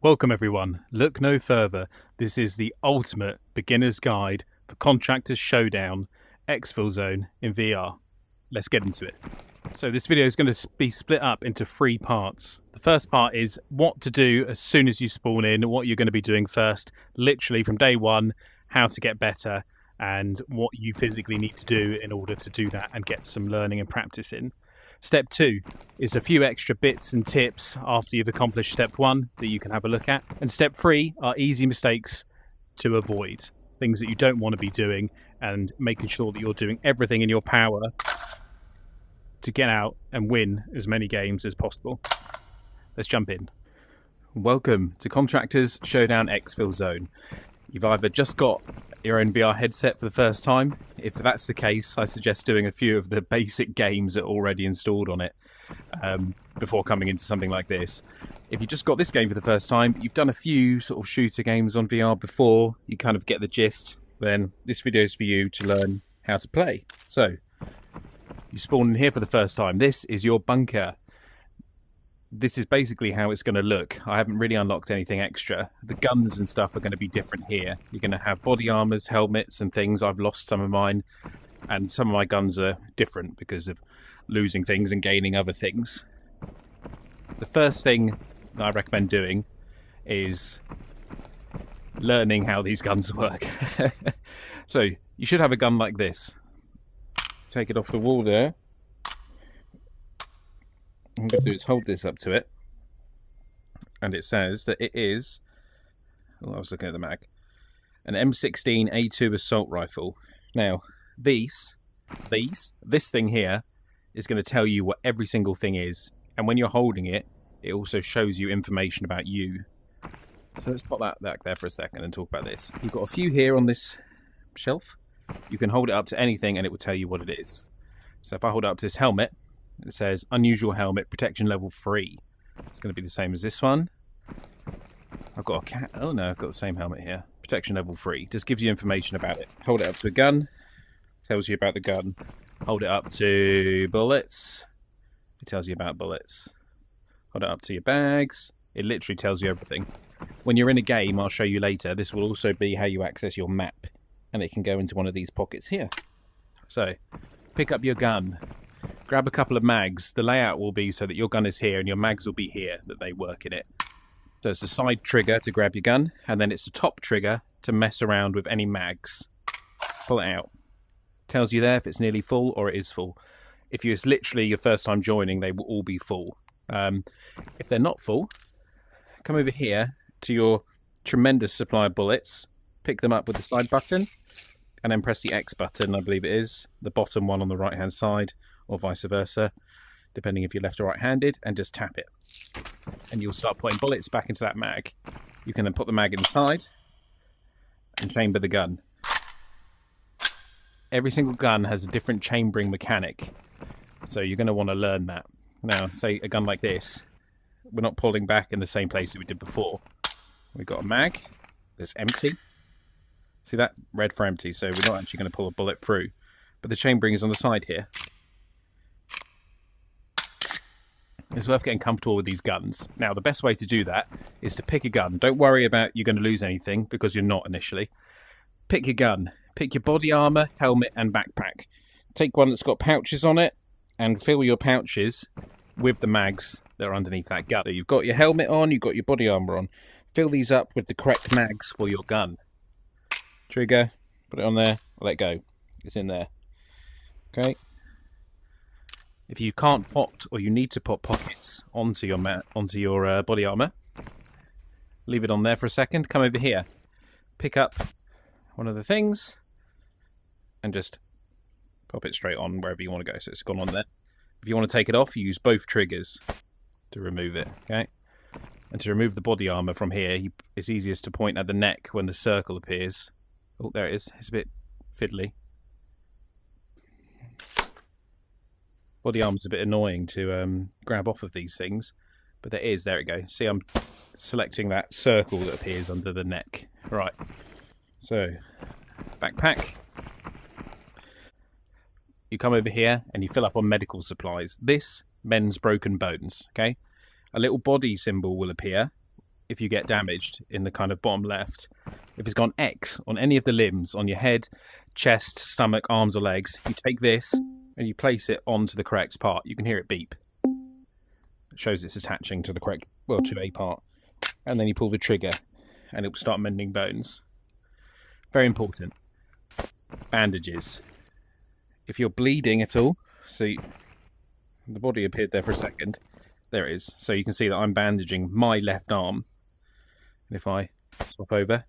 Welcome everyone, look no further, this is the ultimate beginner's guide for Contractors Showdown Exfil Zone in VR. Let's get into it. So this video is going to be split up into 3 parts. The first part is what to do as soon as you spawn in, what you're going to be doing first, literally from day one, how to get better and what you physically need to do in order to do that and get some learning and practice in. Step 2 is a few extra bits and tips after you've accomplished step 1 that you can have a look at. And step 3 are easy mistakes to avoid, things that you don't want to be doing, and making sure that you're doing everything in your power to get out and win as many games as possible. Let's jump in. Welcome to Contractors Showdown Exfil Zone. You've either just got your own VR headset for the first time. If that's the case, I suggest doing a few of the basic games that are already installed on it before coming into something like this. If you just got this game for the first time, you've done a few sort of shooter games on VR before, you kind of get the gist, then this video is for you to learn how to play. So, you spawn in here for the first time. This is your bunker. This is basically how it's going to look. I haven't really unlocked anything extra. The guns and stuff are going to be different here. You're going to have body armors, helmets and things. I've lost some of mine, and some of my guns are different because of losing things and gaining other things. The first thing that I recommend doing is learning how these guns work. So you should have a gun like this. Take it off the wall there. What I'm going to do is hold this up to it, and it says that it is, I was looking at the mag, an M16A2 assault rifle. Now, this thing here is going to tell you what every single thing is, and when you're holding it, it also shows you information about you. So let's pop that back there for a second and talk about this. You've got a few here on this shelf. You can hold it up to anything and it will tell you what it is. So if I hold it up to this helmet, it says unusual helmet, protection level 3. It's going to be the same as this one. I've got a cat. Oh no, I've got the same helmet here. Protection level 3. Just gives you information about it. Hold it up to a gun. Tells you about the gun. Hold it up to bullets. It tells you about bullets. Hold it up to your bags. It literally tells you everything. When you're in a game, I'll show you later, this will also be how you access your map. And it can go into one of these pockets here. So, pick up your gun. Grab a couple of mags. The layout will be so that your gun is here and your mags will be here, that they work in it. So it's a side trigger to grab your gun, and then it's a top trigger to mess around with any mags. Pull it out. Tells you there if it's nearly full or it is full. If it's literally your first time joining, they will all be full. If they're not full, come over here to your tremendous supply of bullets, pick them up with the side button, and then press the X button, I believe it is, the bottom one on the right hand side, or vice versa, depending if you're left or right handed, and just tap it. And you'll start putting bullets back into that mag. You can then put the mag inside and chamber the gun. Every single gun has a different chambering mechanic, so you're going to want to learn that. Now, say a gun like this, we're not pulling back in the same place that we did before. We've got a mag that's empty. See that? Red for empty, so we're not actually going to pull a bullet through. But the chambering is on the side here. It's worth getting comfortable with these guns. Now, the best way to do that is to pick a gun. Don't worry about you're going to lose anything, because you're not initially. Pick your gun. Pick your body armor, helmet, and backpack. Take one that's got pouches on it, and fill your pouches with the mags that are underneath that gun. So you've got your helmet on, you've got your body armor on. Fill these up with the correct mags for your gun. Trigger, put it on there, let go. It's in there. Okay. If you can't put, or you need to put pockets onto your body armor, leave it on there for a second. Come over here, pick up one of the things, and just pop it straight on wherever you want to go. So it's gone on there. If you want to take it off, you use both triggers to remove it. Okay. And to remove the body armor from here, it's easiest to point at the neck when the circle appears. Oh, there it is. It's a bit fiddly. Body armor's a bit annoying to grab off of these things, but there it goes. See, I'm selecting that circle that appears under the neck. Right. So, backpack. You come over here and you fill up on medical supplies. This mends broken bones, okay? A little body symbol will appear if you get damaged in the kind of bottom left. If it's gone X on any of the limbs, on your head, chest, stomach, arms or legs, you take this and you place it onto the correct part. You can hear it beep. It shows it's attaching to the correct, well, to a part. And then you pull the trigger and it will start mending bones. Very important. Bandages. If you're bleeding at all, see, the body appeared there for a second. There it is. So you can see that I'm bandaging my left arm. And if I swap over,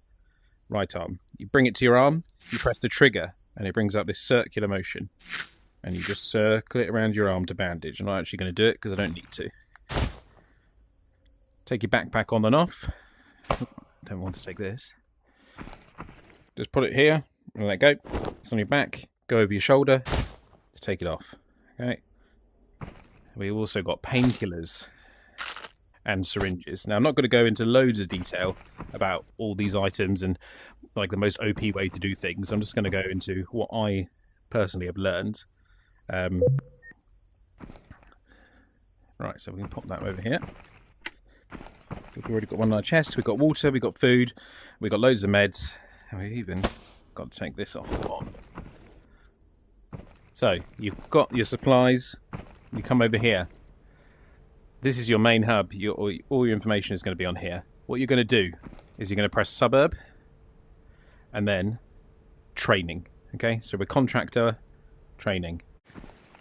right arm. You bring it to your arm, you press the trigger, and it brings up this circular motion. And you just circle it around your arm to bandage. I'm not actually going to do it because I don't need to. Take your backpack on and off. Don't want to take this. Just put it here and let go. It's on your back. Go over your shoulder to take it off. Okay. We've also got painkillers and syringes. Now, I'm not going to go into loads of detail about all these items and like the most OP way to do things. I'm just going to go into what I personally have learned. Right, so we can pop that over here. We've already got one on our chest. We've got water, we've got food, we've got loads of meds, and we've even got to take this off the bottom. So, you've got your supplies. You come over here. This is your main hub. All your information is going to be on here. What you're going to do is you're going to press suburb and then training. Okay, so we're contractor training.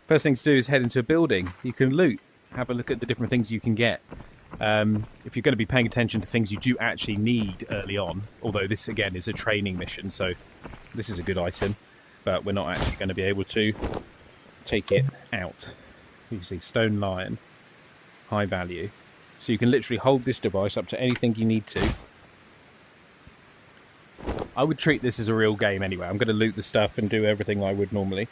First thing to do is head into a building. You can loot. Have a look at the different things you can get. If you're going to be paying attention to things you do actually need early on, although this again is a training mission, so this is a good item, but we're not actually going to be able to take it out. You can see stone lion, high value. So you can literally hold this device up to anything you need to. I would treat this as a real game anyway. I'm going to loot the stuff and do everything I would normally.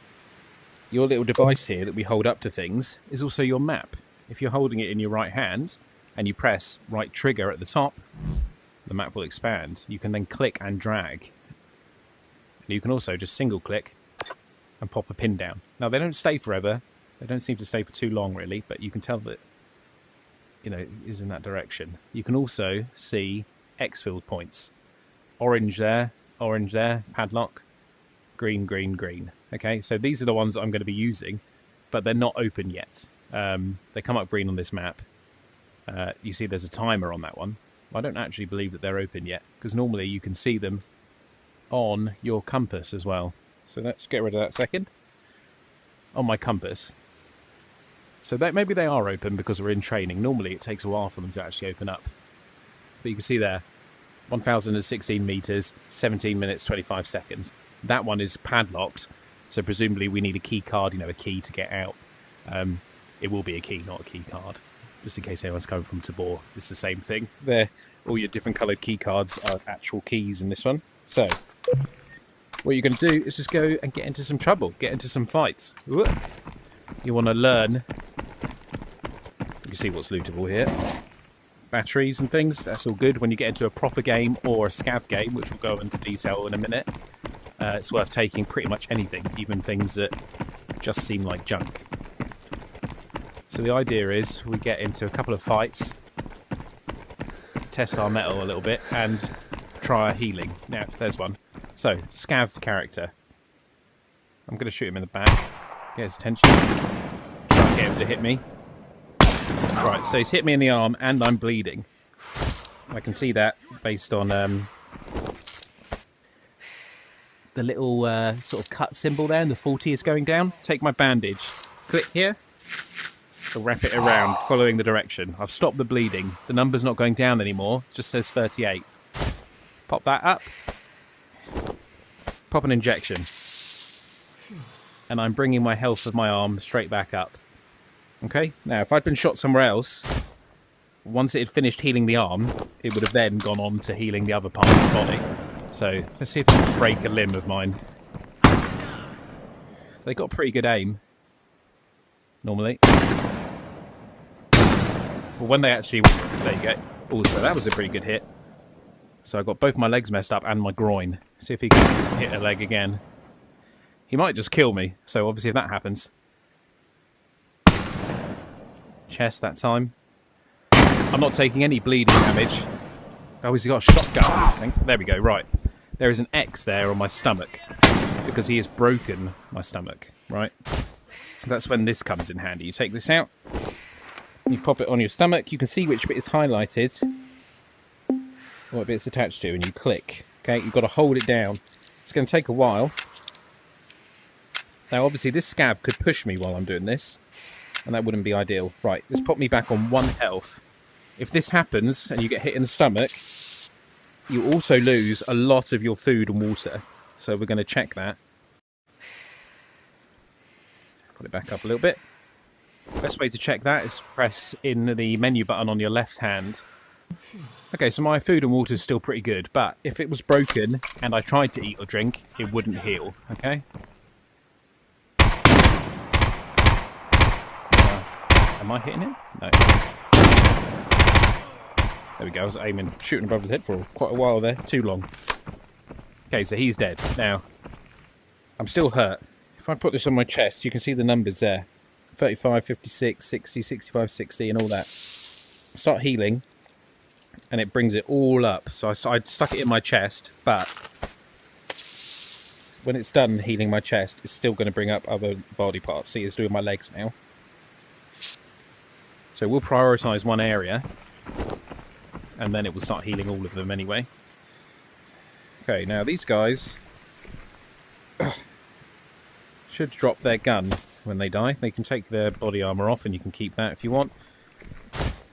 Your little device here that we hold up to things is also your map. If you're holding it in your right hand and you press right trigger at the top, the map will expand. You can then click and drag. You can also just single click and pop a pin down. Now they don't stay forever. They don't seem to stay for too long really, but you can tell that, you know, it is in that direction. You can also see Exfil points. Orange there, padlock, green, green, green. Okay, so these are the ones that I'm going to be using, but they're not open yet. They come up green on this map. You see there's a timer on that one. I don't actually believe that they're open yet, because normally you can see them on your compass as well. So let's get rid of that second. On my compass. So that maybe they are open because we're in training. Normally it takes a while for them to actually open up. But you can see there, 1,016 meters, 17 minutes, 25 seconds. That one is padlocked, so presumably we need a key card, you know, a key to get out. It will be a key, not a key card. Just in case anyone's coming from Tabor, it's the same thing. There, all your different coloured key cards are actual keys in this one. So, what you're going to do is just go and get into some trouble, get into some fights. You want to learn. You can see what's lootable here. Batteries and things, that's all good. When you get into a proper game or a scav game, which we'll go into detail in a minute, it's worth taking pretty much anything, even things that just seem like junk. So the idea is we get into a couple of fights, test our metal a little bit, and try our healing. Now, there's one. So, scav character. I'm going to shoot him in the back, get his attention, try and get him to hit me. Right, so he's hit me in the arm and I'm bleeding. I can see that based on the little sort of cut symbol there, and the 40 is going down. Take my bandage, click here, to wrap it around, following the direction. I've stopped the bleeding. The number's not going down anymore, it just says 38. Pop that up, pop an injection, and I'm bringing my health of my arm straight back up. Okay, now if I'd been shot somewhere else, once it had finished healing the arm, it would have then gone on to healing the other parts of the body. So let's see if I can break a limb of mine. They got pretty good aim, normally. Well, when they actually... There you go. Also, that was a pretty good hit. So I got both my legs messed up and my groin. See if he can hit a leg again. He might just kill me, so obviously if that happens... Chest that time. I'm not taking any bleeding damage. Oh, has he got a shotgun? I think. There we go, right. There is an X there on my stomach because he has broken my stomach, right? That's when this comes in handy. You take this out, you pop it on your stomach, you can see which bit is highlighted, what bit it's attached to, and you click. Okay, you've got to hold it down. It's going to take a while. Now, obviously, this scav could push me while I'm doing this, and that wouldn't be ideal. Right, let's put me back on 1 health. If this happens and you get hit in the stomach, you also lose a lot of your food and water. So we're going to check that. Put it back up a little bit. Best way to check that is press in the menu button on your left hand. Okay, so my food and water is still pretty good, but if it was broken and I tried to eat or drink, it wouldn't heal, okay? Am I hitting him? No. There we go, I was aiming, shooting above his head for quite a while there, too long. Okay, so he's dead. Now, I'm still hurt. If I put this on my chest, you can see the numbers there. 35, 56, 60, 65, 60, and all that. Start healing, and it brings it all up. So I stuck it in my chest, but when it's done healing my chest, it's still going to bring up other body parts. See, it's doing my legs now. So we'll prioritise one area, and then it will start healing all of them anyway. Okay, now these guys should drop their gun when they die. They can take their body armour off, and you can keep that if you want.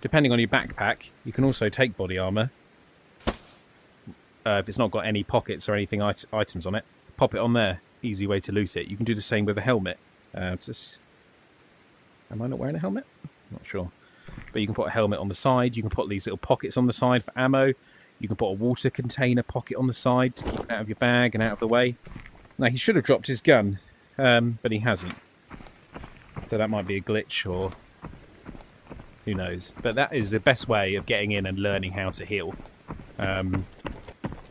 Depending on your backpack, you can also take body armour. If it's not got any pockets or anything items on it, pop it on there. Easy way to loot it. You can do the same with a helmet. Am I not wearing a helmet? Not sure. But you can put a helmet on the side. You can put these little pockets on the side for ammo. You can put a water container pocket on the side to keep it out of your bag and out of the way. Now, he should have dropped his gun, but he hasn't. So that might be a glitch, or who knows. But that is the best way of getting in and learning how to heal.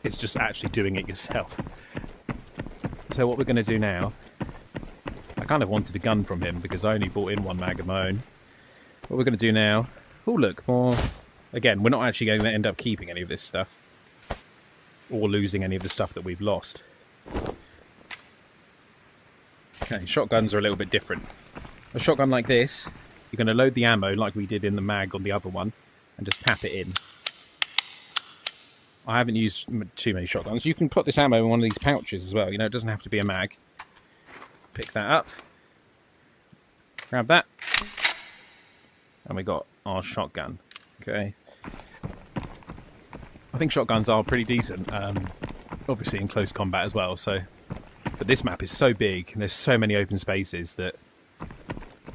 It's just actually doing it yourself. So what we're going to do now, I kind of wanted a gun from him because I only bought in 1 mag of my own. What we're going to do now, oh look, more. Again, we're not actually going to end up keeping any of this stuff, or losing any of the stuff that we've lost. Okay, shotguns are a little bit different. A shotgun like this, you're going to load the ammo like we did in the mag on the other one, and just tap it in. I haven't used too many shotguns. You can put this ammo in one of these pouches as well. You know, it doesn't have to be a mag. Pick that up. Grab that. And we got our shotgun. Okay. I think shotguns are pretty decent. Obviously in close combat as well. So, but this map is so big and there's so many open spaces that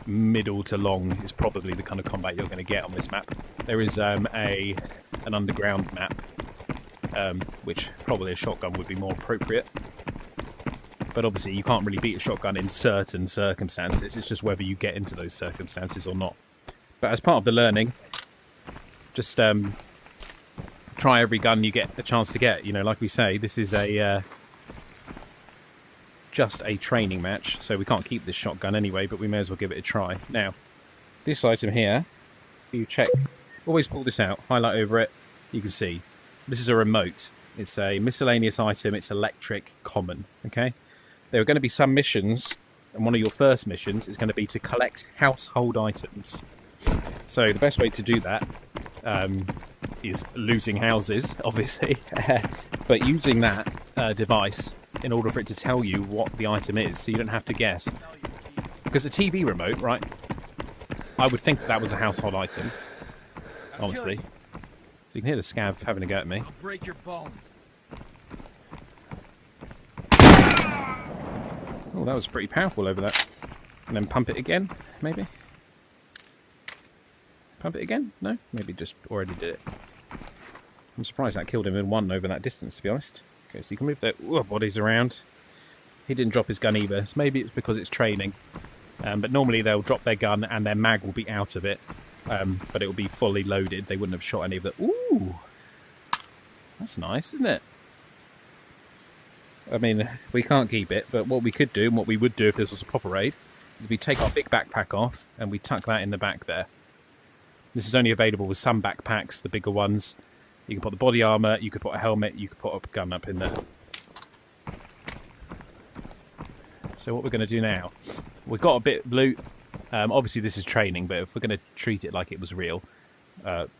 middle to long is probably the kind of combat you're going to get on this map. There is an underground map, which probably a shotgun would be more appropriate. But obviously you can't really beat a shotgun in certain circumstances. It's just whether you get into those circumstances or not. But as part of the learning, just try every gun you get a chance to get. You know, like we say, this is just a training match, so we can't keep this shotgun anyway, but we may as well give it a try. Now, this item here, you check, always pull this out, highlight over it, you can see. This is a remote. It's a miscellaneous item, it's electric, common, okay? There are going to be some missions, and one of your first missions is going to be to collect household items. So the best way to do that is looting houses, obviously, but using that device in order for it to tell you what the item is, so you don't have to guess. Because a TV remote, right, I would think that was a household item, honestly. So you can hear the scav having a go at me. I'll break your bones. Oh, that was pretty powerful over that. And then pump it again, maybe? Pump it again? No? Maybe just already did it. I'm surprised that killed him in 1 over that distance, to be honest. Okay, so you can move their bodies around. He didn't drop his gun either, so maybe it's because it's training. But normally they'll drop their gun and their mag will be out of it. But it will be fully loaded. They wouldn't have shot any of it. Ooh! That's nice, isn't it? I mean, we can't keep it, but what we could do, and what we would do if this was a proper raid, is we take our big backpack off and we tuck that in the back there. This is only available with some backpacks, the bigger ones. You can put the body armor, you could put a helmet, you could put a gun up in there. So what we're going to do now, we've got a bit of loot. Obviously this is training, but if we're going to treat it like it was real,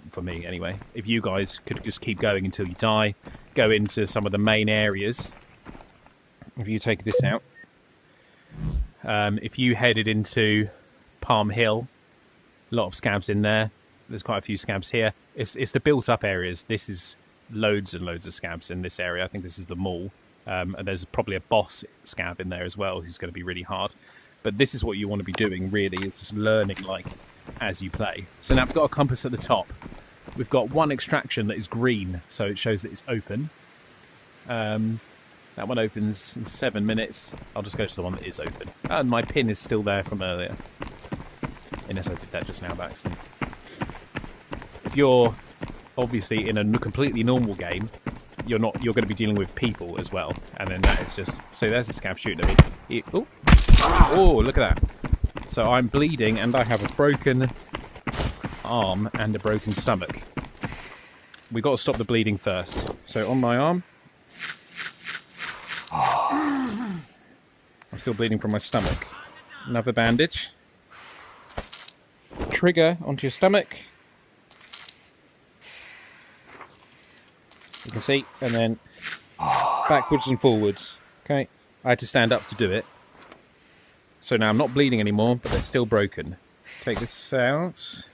for me anyway, if you guys could just keep going until you die, go into some of the main areas. If you take this out, if you headed into Palm Hill, a lot of scabs in there. There's quite a few scabs here. It's the built-up areas. This is loads and loads of scabs in this area. I think this is the mall. And there's probably a boss scab in there as well who's going to be really hard. But this is what you want to be doing, really, is just learning, like, as you play. So now we've got a compass at the top. We've got one extraction that is green, so it shows that it's open. That one opens in 7 minutes. I'll just go to the one that is open. And my pin is still there from earlier. Unless I did that just now by accident. If you're obviously in a completely normal game, you're going to be dealing with people as well, and then that is just so there's a scab shooting at me. Oh, look at that! So I'm bleeding, and I have a broken arm and a broken stomach. We got to stop the bleeding first. So on my arm, I'm still bleeding from my stomach. Another bandage. Trigger onto your stomach. You can see, and then backwards and forwards. Okay, I had to stand up to do it. So now I'm not bleeding anymore, but they're still broken. Take this out.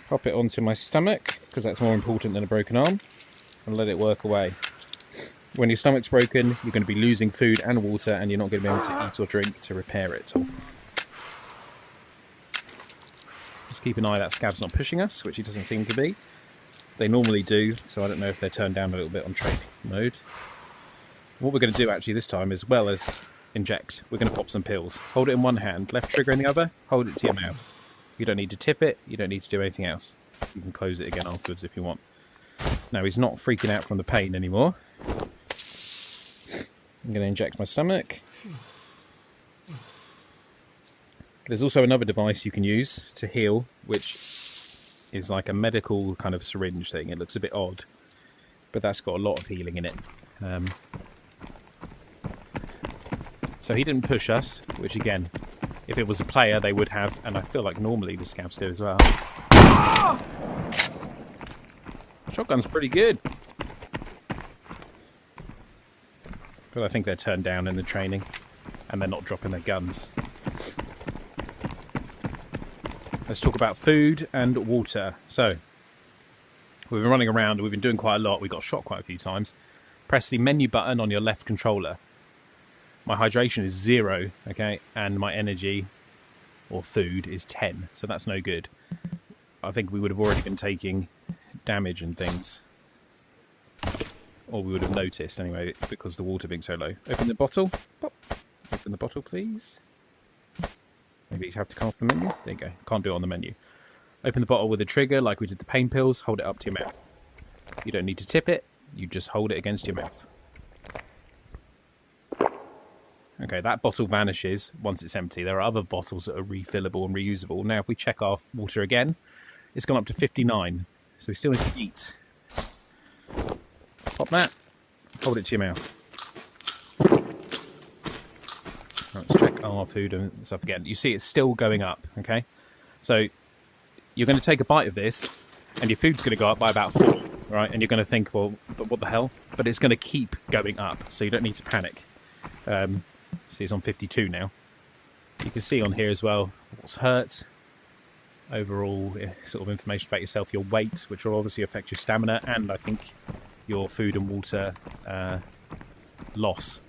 Pop it onto my stomach, because that's more important than a broken arm. And let it work away. When your stomach's broken, you're going to be losing food and water, and you're not going to be able to eat or drink to repair it. Just keep an eye that scab's not pushing us, which he doesn't seem to be. They normally do, so I don't know if they're turned down a little bit on training mode. What we're going to do actually this time, as well as inject, we're going to pop some pills. Hold it in one hand, left trigger in the other, hold it to your mouth. You don't need to tip it, you don't need to do anything else. You can close it again afterwards if you want. Now he's not freaking out from the pain anymore. I'm going to inject my stomach. There's also another device you can use to heal, which is like a medical kind of syringe thing. It looks a bit odd, but that's got a lot of healing in it. So he didn't push us, which again, if it was a player, they would have, and I feel like normally the scabs do as well. Shotgun's pretty good. But I think they're turned down in the training, and they're not dropping their guns. Let's talk about food and water. So, we've been running around, we've been doing quite a lot, we got shot quite a few times. Press the menu button on your left controller. My hydration is 0, okay, and my energy, or food, is 10, so that's no good. I think we would have already been taking damage and things. Or we would have noticed, anyway, because the water being so low. Open the bottle. Pop. Open the bottle, please. Maybe you have to come off the menu. There you go. Can't do it on the menu. Open the bottle with a trigger like we did the pain pills. Hold it up to your mouth. You don't need to tip it. You just hold it against your mouth. Okay, that bottle vanishes once it's empty. There are other bottles that are refillable and reusable. Now, if we check our water again, it's gone up to 59. So we still need to eat. Pop that. Hold it to your mouth. Let's check our food and stuff again. You see it's still going up, okay? So you're going to take a bite of this and your food's going to go up by about 4, right? And you're going to think, well, what the hell? But it's going to keep going up, so you don't need to panic. See, it's on 52 now. You can see on here as well what's hurt. Overall sort of information about yourself, your weight, which will obviously affect your stamina, and I think your food and water loss.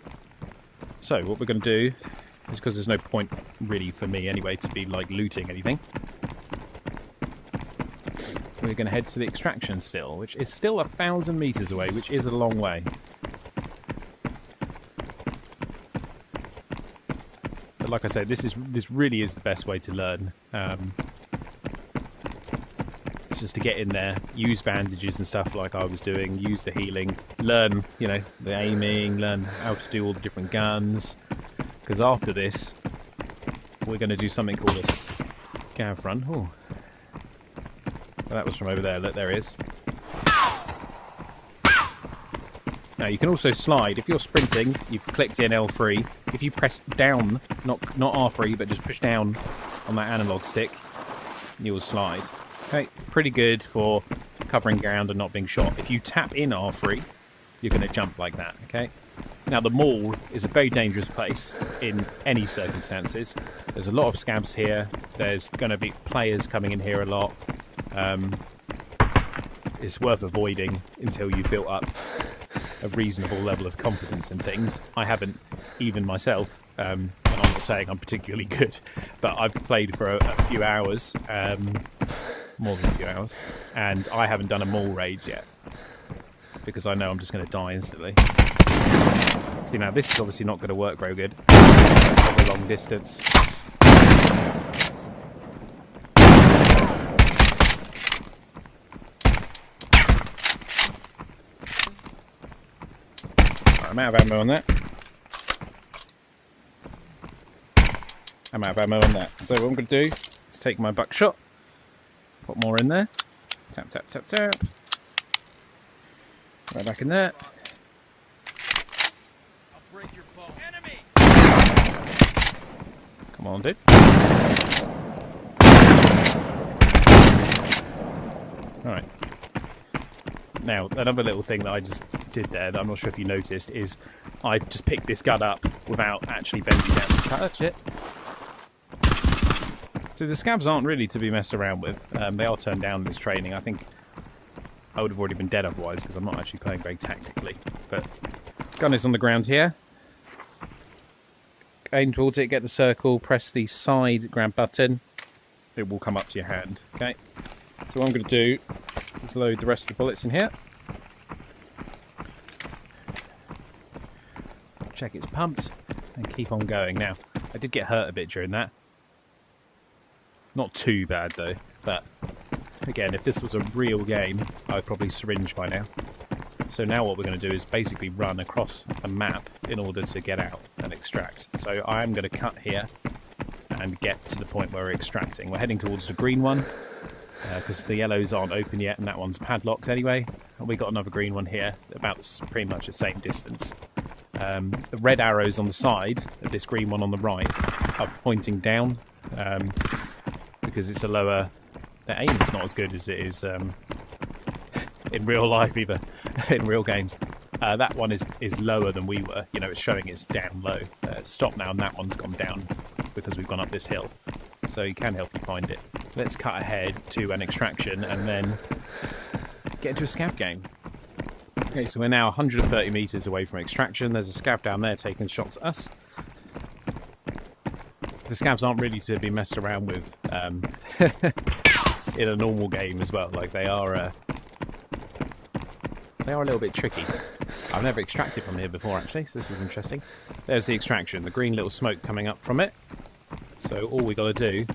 So what we're going to do is, because there's no point really for me anyway to be like looting anything, we're going to head to the extraction still, which is still 1,000 meters away, which is a long way. But like I said, this really is the best way to learn. It's just to get in there, use bandages and stuff like I was doing, use the healing, learn, you know, the aiming, learn how to do all the different guns. Because after this, we're going to do something called a scav run. Oh, well, that was from over there. Look, there it is. Now you can also slide. If you're sprinting, you've clicked in L3. If you press down, not R3, but just push down on that analog stick, you will slide. Okay, pretty good for covering ground and not being shot. If you tap in R3, you're going to jump like that, okay? Now, the mall is a very dangerous place in any circumstances. There's a lot of scabs here. There's going to be players coming in here a lot. It's worth avoiding until you've built up a reasonable level of confidence in things. I haven't, even myself, and I'm not saying I'm particularly good, but I've played for a few hours, more than a few hours, and I haven't done a mall raid yet, because I know I'm just going to die instantly. See, now this is obviously not going to work very good over a long distance. I'm out of ammo on that. I'm out of ammo on that. So what I'm going to do is take my buckshot, put more in there, tap, tap, tap, tap. Right back in there. Come on, dude. Alright. Now, another little thing that I just did there that I'm not sure if you noticed is I just picked this gun up without actually bending down to touch it. So the scabs aren't really to be messed around with. They are turned down in this training. I think I would have already been dead otherwise because I'm not actually playing very tactically. But gun is on the ground here. Aim towards it, get the circle, press the side grab button. It will come up to your hand. Okay. So what I'm going to do is load the rest of the bullets in here. Check it's pumped and keep on going. Now, I did get hurt a bit during that. Not too bad though, but again, if this was a real game, I'd probably syringe by now. So now what we're going to do is basically run across a map in order to get out and extract. So I am going to cut here and get to the point where we're extracting. We're heading towards the green one because the yellows aren't open yet and that one's padlocked anyway. And we got another green one here, about pretty much the same distance. The red arrows on the side of this green one on the right are pointing down because it's a lower... The aim is not as good as it is in real life either, in real games. That one is lower than we were. You know, it's showing it's down low. Stop now, and that one's gone down because we've gone up this hill. So it can help you find it. Let's cut ahead to an extraction and then get into a scav game. Okay, so we're now 130 metres away from extraction. There's a scav down there taking shots at us. The scavs aren't really to be messed around with in a normal game as well. Like they are a little bit tricky. I've never extracted from here before actually, so this is interesting. There's the extraction, the green little smoke coming up from it. So all we got to do,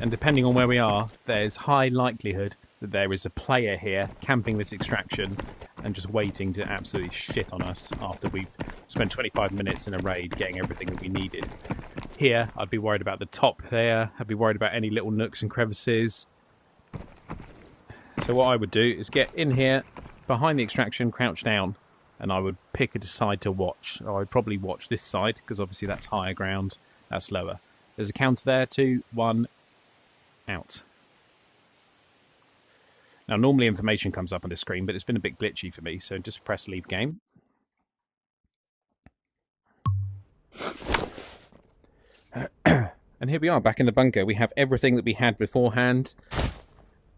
and depending on where we are, there's high likelihood that there is a player here camping this extraction and just waiting to absolutely shit on us after we've spent 25 minutes in a raid getting everything that we needed. Here, I'd be worried about the top there. I'd be worried about any little nooks and crevices. So what I would do is get in here, behind the extraction, crouch down, and I would pick a side to watch. I would probably watch this side, because obviously that's higher ground, that's lower. There's a counter there, 2, 1, out. Now normally information comes up on the screen, but it's been a bit glitchy for me, so just press leave game. And here we are, back in the bunker. We have everything that we had beforehand,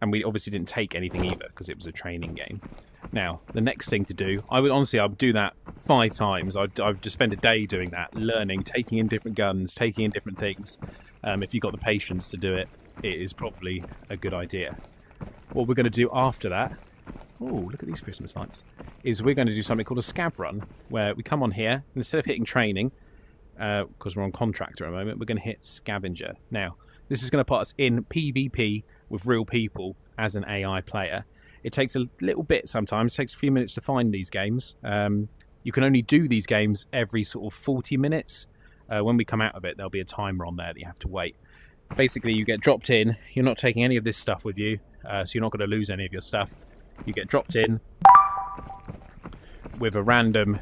and we obviously didn't take anything either, because it was a training game. Now, the next thing to do, I would do that 5 times. I'd just spend a day doing that, learning, taking in different guns, taking in different things. If you've got the patience to do it, it is probably a good idea. What we're going to do after that, oh, look at these Christmas lights, is we're going to do something called a scav run, where we come on here, and instead of hitting training, because we're on contractor at the moment, we're going to hit Scavenger. Now, this is going to put us in PvP with real people as an AI player. It takes a little bit sometimes, it takes a few minutes to find these games. You can only do these games every sort of 40 minutes. When we come out of it, there'll be a timer on there that you have to wait. Basically, you get dropped in, you're not taking any of this stuff with you, so you're not going to lose any of your stuff. You get dropped in, with a random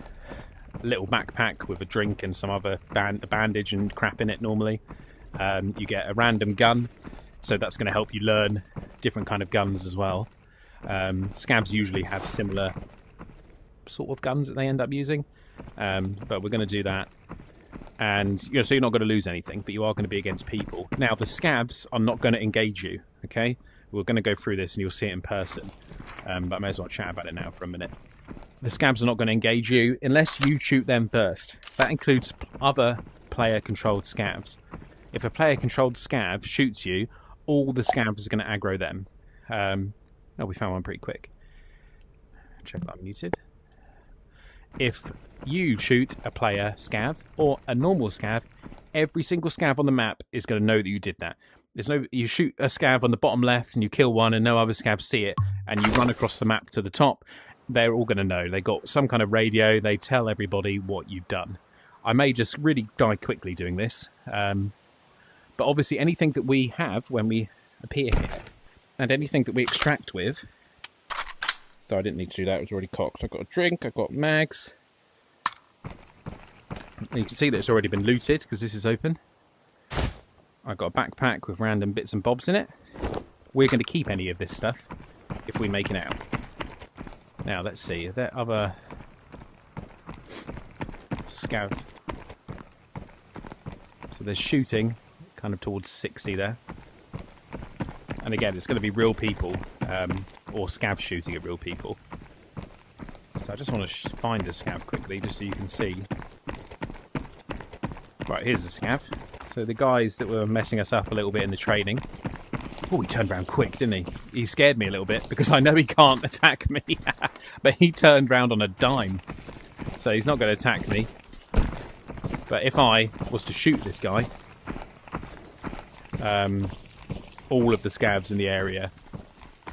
little backpack with a drink and some other bandage and crap in it normally. You get a random gun, so that's going to help you learn different kind of guns as well. Scavs usually have similar sort of guns that they end up using, but we're going to do that. And so you're not going to lose anything, but you are going to be against people. Now the scavs are not going to engage you, okay? We're going to go through this and you'll see it in person, but I may as well chat about it now for a minute. The scavs are not going to engage you unless you shoot them first. That includes other player-controlled scavs. If a player-controlled scav shoots you, all the scavs are going to aggro them. Oh, we found one pretty quick. Check that I'm muted. If you shoot a player scav or a normal scav, every single scav on the map is going to know that you did that. You shoot a scav on the bottom left and you kill one and no other scavs see it, and you run across the map to the top, they're all going to know. They got some kind of radio, they tell everybody what you've done. I may just really die quickly doing this, but obviously anything that we have when we appear here, and anything that we extract with... So I didn't need to do that, it was already cocked. I've got a drink, I've got mags. And you can see that it's already been looted because this is open. I've got a backpack with random bits and bobs in it. We're going to keep any of this stuff if we make it out. Now let's see, are there other scav? So there's shooting kind of towards 60 there. And again, it's going to be real people, or scav shooting at real people. So I just want to find the scav quickly, just so you can see. Right, here's the scav. So the guys that were messing us up a little bit in the training. Oh, he turned around quick, didn't he? He scared me a little bit, because I know he can't attack me. But he turned round on a dime. So he's not going to attack me. But if I was to shoot this guy... all of the scavs in the area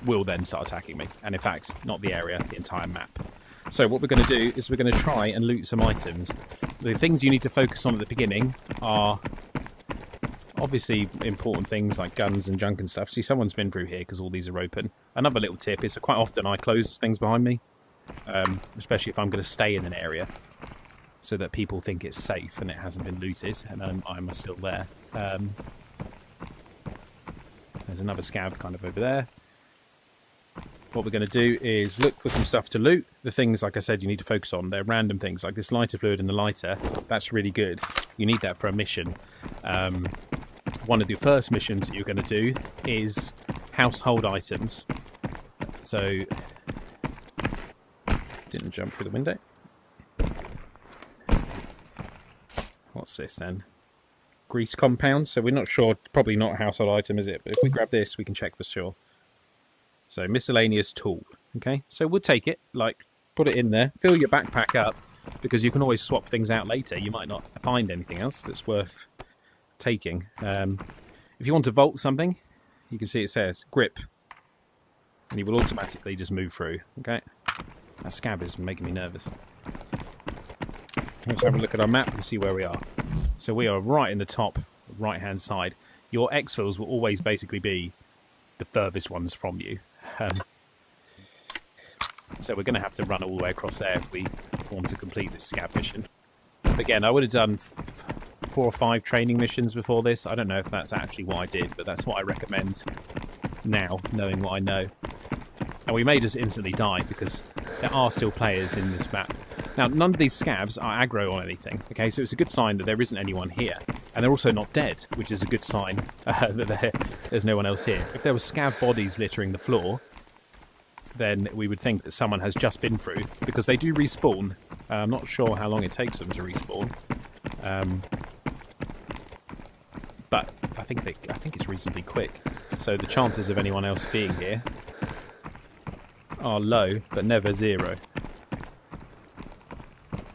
will then start attacking me. And in fact, not the area, the entire map. So what we're going to do is we're going to try and loot some items. The things you need to focus on at the beginning are obviously important things like guns and junk and stuff. See, someone's been through here because all these are open. Another little tip is quite often I close things behind me, especially if I'm going to stay in an area, so that people think it's safe and it hasn't been looted and I'm still there. There's another scav kind of over there. What we're going to do is look for some stuff to loot. The things, like I said, you need to focus on. They're random things, like this lighter fluid and the lighter. That's really good. You need that for a mission. One of the first missions that you're going to do is household items. So, didn't jump through the window. What's this then? Grease compound, so we're not sure, probably not a household item, is it? But if we grab this, we can check for sure. So, miscellaneous tool, okay? So we'll take it, like, put it in there, fill your backpack up, because you can always swap things out later. You might not find anything else that's worth taking. If you want to vault something, you can see it says grip, and you will automatically just move through, okay? That scab is making me nervous. Let's have a look at our map and see where we are. So we are right in the top right-hand side. Your exfils will always basically be the furthest ones from you. So we're going to have to run all the way across there if we want to complete this scav mission. Again, I would have done 4 or 5 training missions before this. I don't know if that's actually what I did, but that's what I recommend now, knowing what I know. And we may just instantly die because there are still players in this map. Now, none of these scavs are aggro on anything, okay? So it's a good sign that there isn't anyone here. And they're also not dead, which is a good sign that there's no one else here. If there were scav bodies littering the floor, then we would think that someone has just been through, because they do respawn. I'm not sure how long it takes them to respawn. But I think it's reasonably quick. So the chances of anyone else being here are low, but never zero.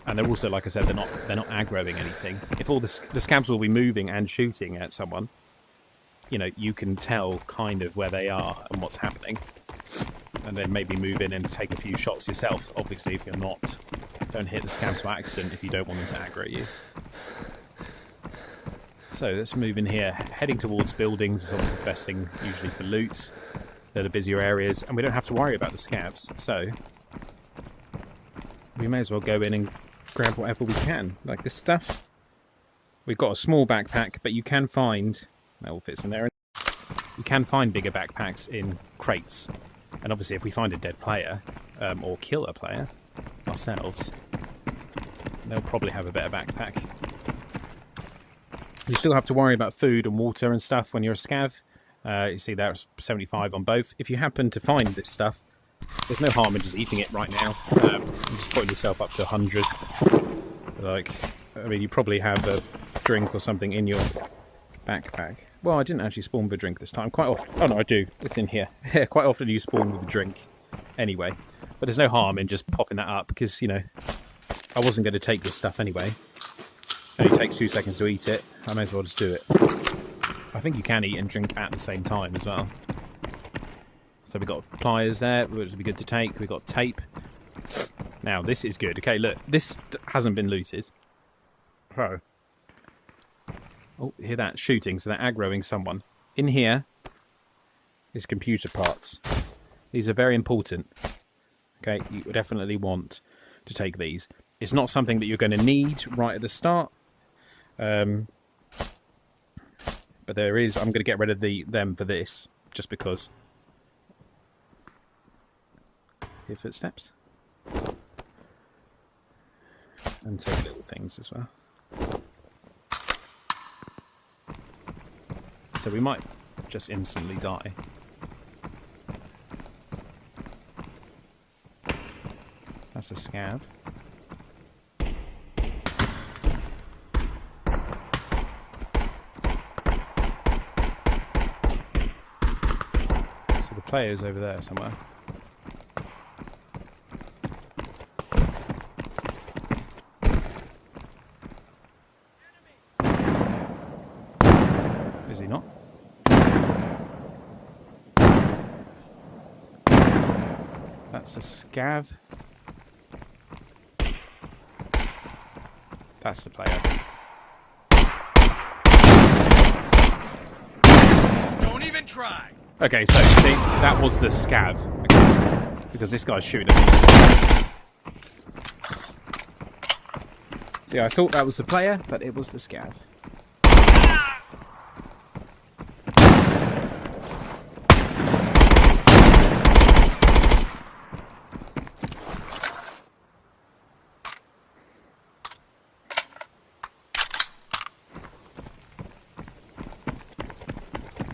And they're also, like I said, they're not aggroing anything. If all the scavs will be moving and shooting at someone, you know, you can tell kind of where they are and what's happening, and then maybe move in and take a few shots yourself. Obviously, if you're not, don't hit the scavs by accident if you don't want them to aggro you. So let's move in here. Heading towards buildings is obviously the best thing usually for loot. They're the busier areas, and we don't have to worry about the scavs. So we may as well go in and grab whatever we can. Like this stuff. We've got a small backpack, but you can find... That all fits in there. You can find bigger backpacks in crates. And obviously if we find a dead player, or kill a player ourselves, they'll probably have a better backpack. You still have to worry about food and water and stuff when you're a scav. You see there's 75 on both. If you happen to find this stuff, there's no harm in just eating it right now. Just putting yourself up to 100. Like, I mean, you probably have a drink or something in your backpack. Well, I didn't actually spawn with a drink this time. Quite often... Oh, no, I do. It's in here. Quite often you spawn with a drink anyway. But there's no harm in just popping that up because, you know, I wasn't going to take this stuff anyway. It only takes 2 seconds to eat it. I may as well just do it. I think you can eat and drink at the same time as well. So we've got pliers there, which would be good to take. We've got tape. Now, this is good. Okay, look. This hasn't been looted. Oh. Oh, hear that shooting, so they're aggroing someone. In here is computer parts. These are very important. Okay, you definitely want to take these. It's not something that you're going to need right at the start. But there is... I'm going to get rid of them for this, just because. Hear footsteps. And take little things as well. So we might just instantly die. That's a scav. So the player's over there somewhere. Is he not? That's a scav. That's the player. Don't even try. Okay, so see, that was the scav. Okay. Because this guy's shooting at me. See, I thought that was the player, but it was the scav.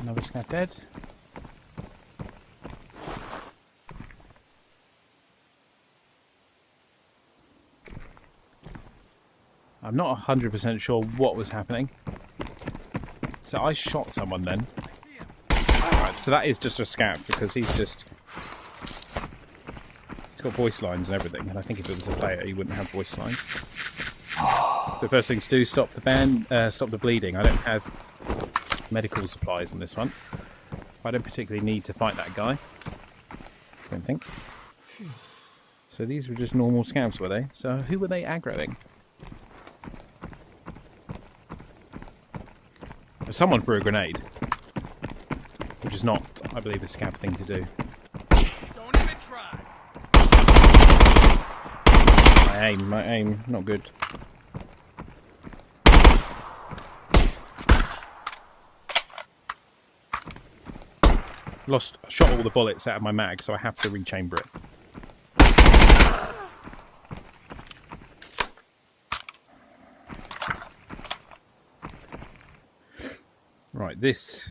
Another scav dead. I'm not 100% sure what was happening. So I shot someone then. Right, so that is just a scav because he's got voice lines and everything. And I think if it was a player, he wouldn't have voice lines. So first things to do, stop the bleeding. I don't have medical supplies on this one. I don't particularly need to fight that guy. I don't think. So these were just normal scavs, were they? So who were they aggroing? Someone threw a grenade. Which is not, I believe, a scav thing to do. Don't even try. My aim, not good. Shot all the bullets out of my mag, so I have to rechamber it. Right, this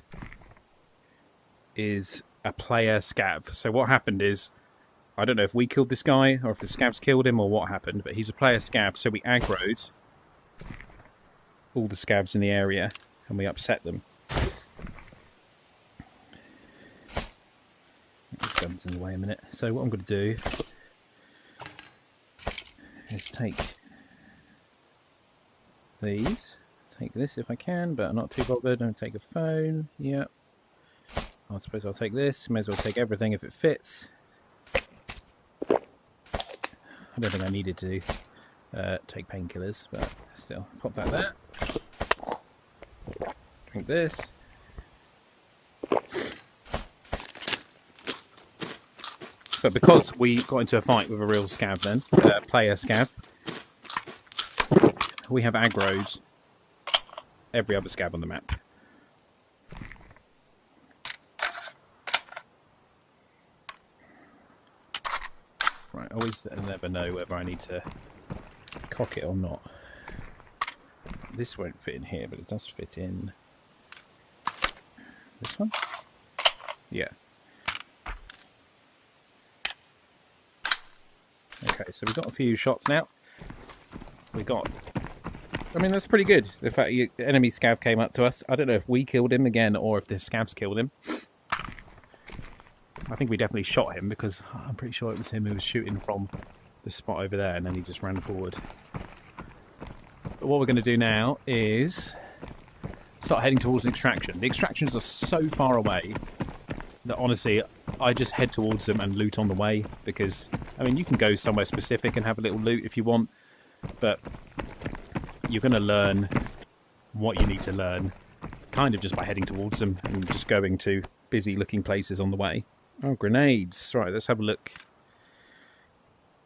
is a player scav. So what happened is, I don't know if we killed this guy, or if the scavs killed him, or what happened, but he's a player scav, so we aggroed all the scavs in the area, and we upset them. This gun's in the way a minute. So what I'm going to do is take these. Take this if I can, but I'm not too bothered. I'm going to take a phone. Yep. I suppose I'll take this. May as well take everything if it fits. I don't think I needed to take painkillers, but still. Pop that there. Drink this. But because we got into a fight with a real scav then, player scav, we have aggroed every other scav on the map. Right, I always never know whether I need to cock it or not. This won't fit in here, but it does fit in this one. Yeah. Okay, so we've got a few shots now. I mean, that's pretty good. The fact the enemy scav came up to us. I don't know if we killed him again or if the scavs killed him. I think we definitely shot him because I'm pretty sure it was him who was shooting from the spot over there and then he just ran forward. But what we're going to do now is start heading towards an extraction. The extractions are so far away that honestly I just head towards them and loot on the way because, I mean, you can go somewhere specific and have a little loot if you want, but you're going to learn what you need to learn kind of just by heading towards them and just going to busy looking places on the way. Oh, grenades. Right, let's have a look.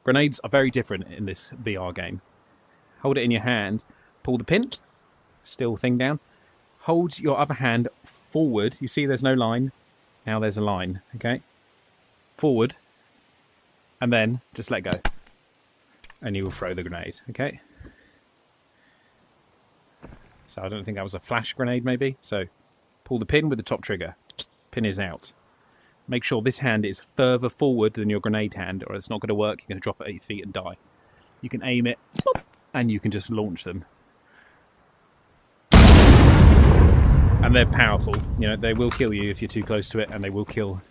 Grenades are very different in this VR game. Hold it in your hand, pull the pin, still thing down. Hold your other hand forward. You see there's no line. Now there's a line, okay? Forward, and then just let go. And you will throw the grenade, okay? So I don't think that was a flash grenade, maybe. So pull the pin with the top trigger. Pin is out. Make sure this hand is further forward than your grenade hand, or it's not going to work. You're going to drop at 8 feet and die. You can aim it, and you can just launch them. And they're powerful. You know, they will kill you if you're too close to it, and they will kill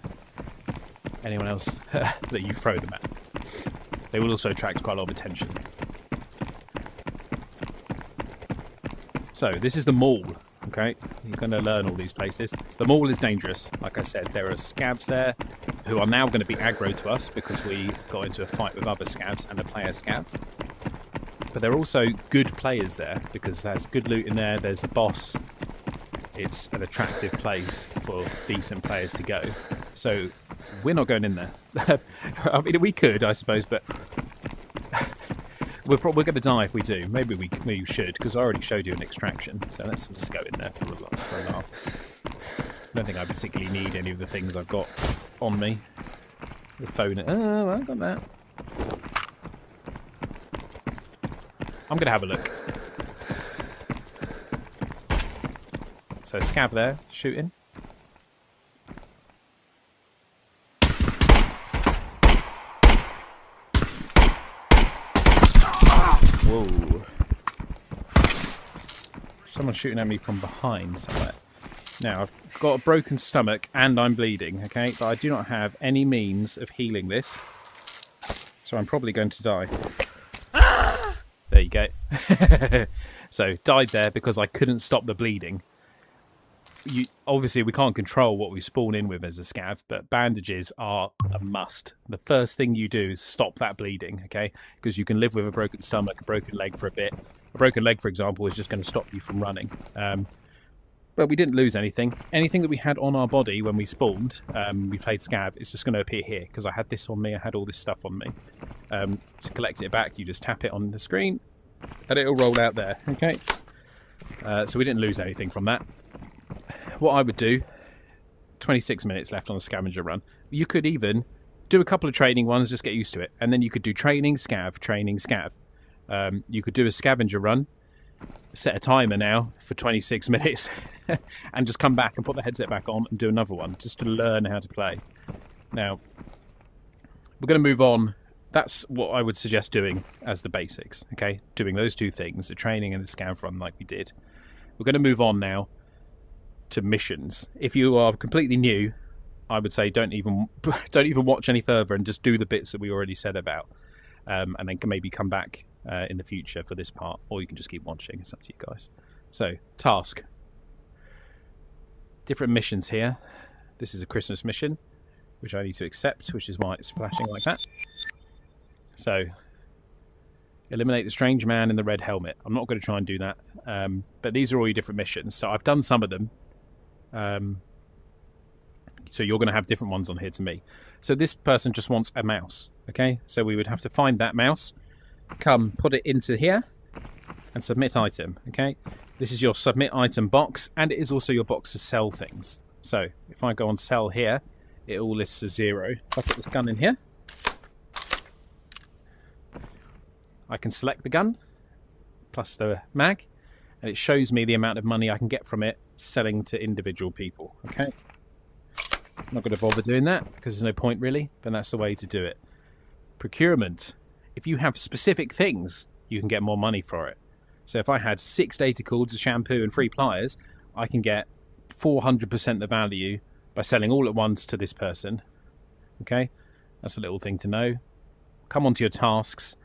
anyone else that you throw them at. They will also attract quite a lot of attention. So this is the mall. Okay, you're going to learn all these places. The mall is dangerous. Like I said, there are scavs there who are now going to be aggro to us because we got into a fight with other scavs and a player scav. But there are also good players there because there's good loot in there. There's a boss. It's an attractive place for decent players to go. So we're not going in there. I mean, we could, I suppose, but we're going to die if we do. Maybe we should, because I already showed you an extraction. So let's just go in there for a laugh. I don't think I particularly need any of the things I've got on me. The phone. Oh, I got that. I'm going to have a look. So scav there, shooting. Whoa. Someone's shooting at me from behind somewhere. Now, I've got a broken stomach and I'm bleeding, okay? But I do not have any means of healing this. So I'm probably going to die. There you go. So, died there because I couldn't stop the bleeding. Obviously, we can't control what we spawn in with as a scav, but bandages are a must. The first thing you do is stop that bleeding, okay? Because you can live with a broken stomach, a broken leg for a bit. A broken leg, for example, is just going to stop you from running. But we didn't lose anything. Anything that we had on our body when we spawned, we played scav, it's just going to appear here, because I had this on me, I had all this stuff on me. To collect it back, you just tap it on the screen, and it'll roll out there, okay? So we didn't lose anything from that. What I would do, 26 minutes left on the scavenger run. You could even do a couple of training ones, just get used to it. And then you could do training, scav, training, scav. You could do a scavenger run, set a timer now for 26 minutes, and just come back and put the headset back on and do another one, just to learn how to play. Now, we're going to move on. That's what I would suggest doing as the basics, okay? Doing those two things, the training and the scav run like we did. We're going to move on now to missions. If you are completely new, I would say don't even watch any further and just do the bits that we already said about, and then can maybe come back in the future for this part, or you can just keep watching. It's up to you guys. So, task. Different missions here. This is a Christmas mission, which I need to accept, which is why it's flashing like that. So, eliminate the strange man in the red helmet. I'm not going to try and do that, but these are all your different missions. So I've done some of them. So you're going to have different ones on here to me. So this person just wants a mouse, okay? So we would have to find that mouse, come put it into here, and submit item, okay? This is your submit item box, and it is also your box to sell things. So if I go on sell here, it all lists as 0. If I put this gun in here, I can select the gun, plus the mag, and it shows me the amount of money I can get from it selling to individual people, okay? I'm not going to bother doing that because there's no point really, but that's the way to do it. Procurement. If you have specific things, you can get more money for it. So if I had 6 data cords, a shampoo and 3 pliers, I can get 400% the value by selling all at once to this person. Okay, that's a little thing to know. Come on to your tasks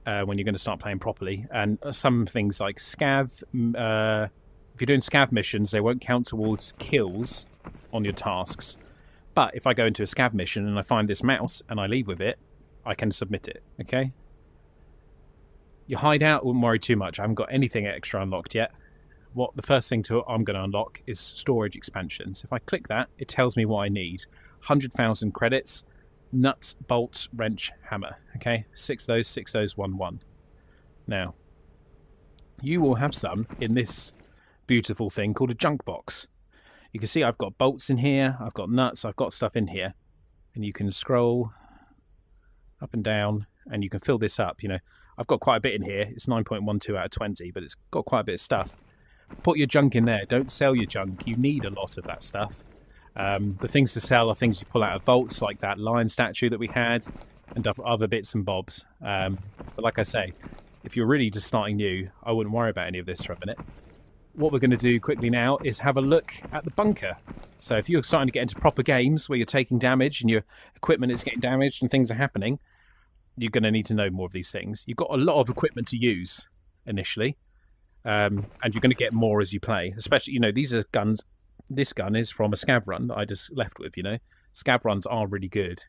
when you're going to start playing properly. And some things like scav, if you're doing scav missions, they won't count towards kills on your tasks. But if I go into a scav mission and I find this mouse and I leave with it, I can submit it, okay? Your hideout, wouldn't worry too much. I haven't got anything extra unlocked yet. The first thing I'm going to unlock is storage expansions. If I click that, it tells me what I need. 100,000 credits, nuts, bolts, wrench, hammer, okay? 6 of those, 1, 1. Now, you will have some in this beautiful thing called a junk box. You can see I've got bolts in here, I've got nuts, I've got stuff in here. And you can scroll up and down and you can fill this up. You know, I've got quite a bit in here. It's 9.12 out of 20, but it's got quite a bit of stuff. Put your junk in there. Don't sell your junk. You need a lot of that stuff. The things to sell are things you pull out of vaults, like that lion statue that we had, and other bits and bobs. But like I say, if you're really just starting new, I wouldn't worry about any of this for a minute. What we're going to do quickly now is have a look at the bunker. So if you're starting to get into proper games where you're taking damage and your equipment is getting damaged and things are happening, you're going to need to know more of these things. You've got a lot of equipment to use initially, and you're going to get more as you play. Especially, you know, these are guns. This gun is from a scav run that I just left with, you know. Scav runs are really good.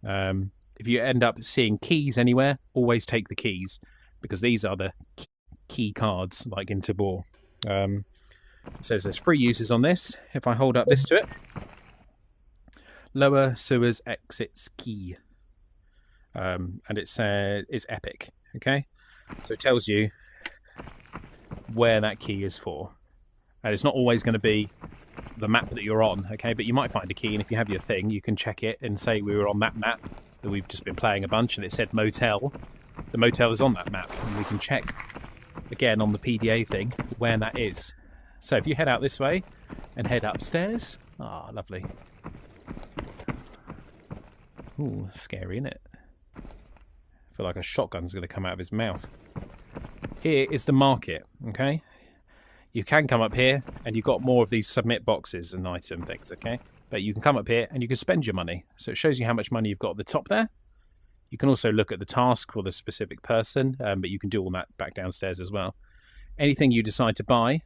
If you end up seeing keys anywhere, always take the keys, because these are the key cards, like in Tabor. It says there's 3 uses on this. If I hold up this to it, lower sewers exits key, and it says it's epic. Okay, so it tells you where that key is for, and it's not always going to be the map that you're on. Okay, but you might find a key, and if you have your thing, you can check it and say we were on that map that we've just been playing a bunch, and it said motel. The motel is on that map, and we can check again on the PDA thing where that is. So if you head out this way and head upstairs, lovely. Ooh, scary, isn't it? I feel like a shotgun's going to come out of his mouth. Here is the market, okay? You can come up here and you've got more of these submit boxes and item things, okay? But you can come up here and you can spend your money. So it shows you how much money you've got at the top there. You can also look at the task for the specific person, but you can do all that back downstairs as well. Anything you decide to buy,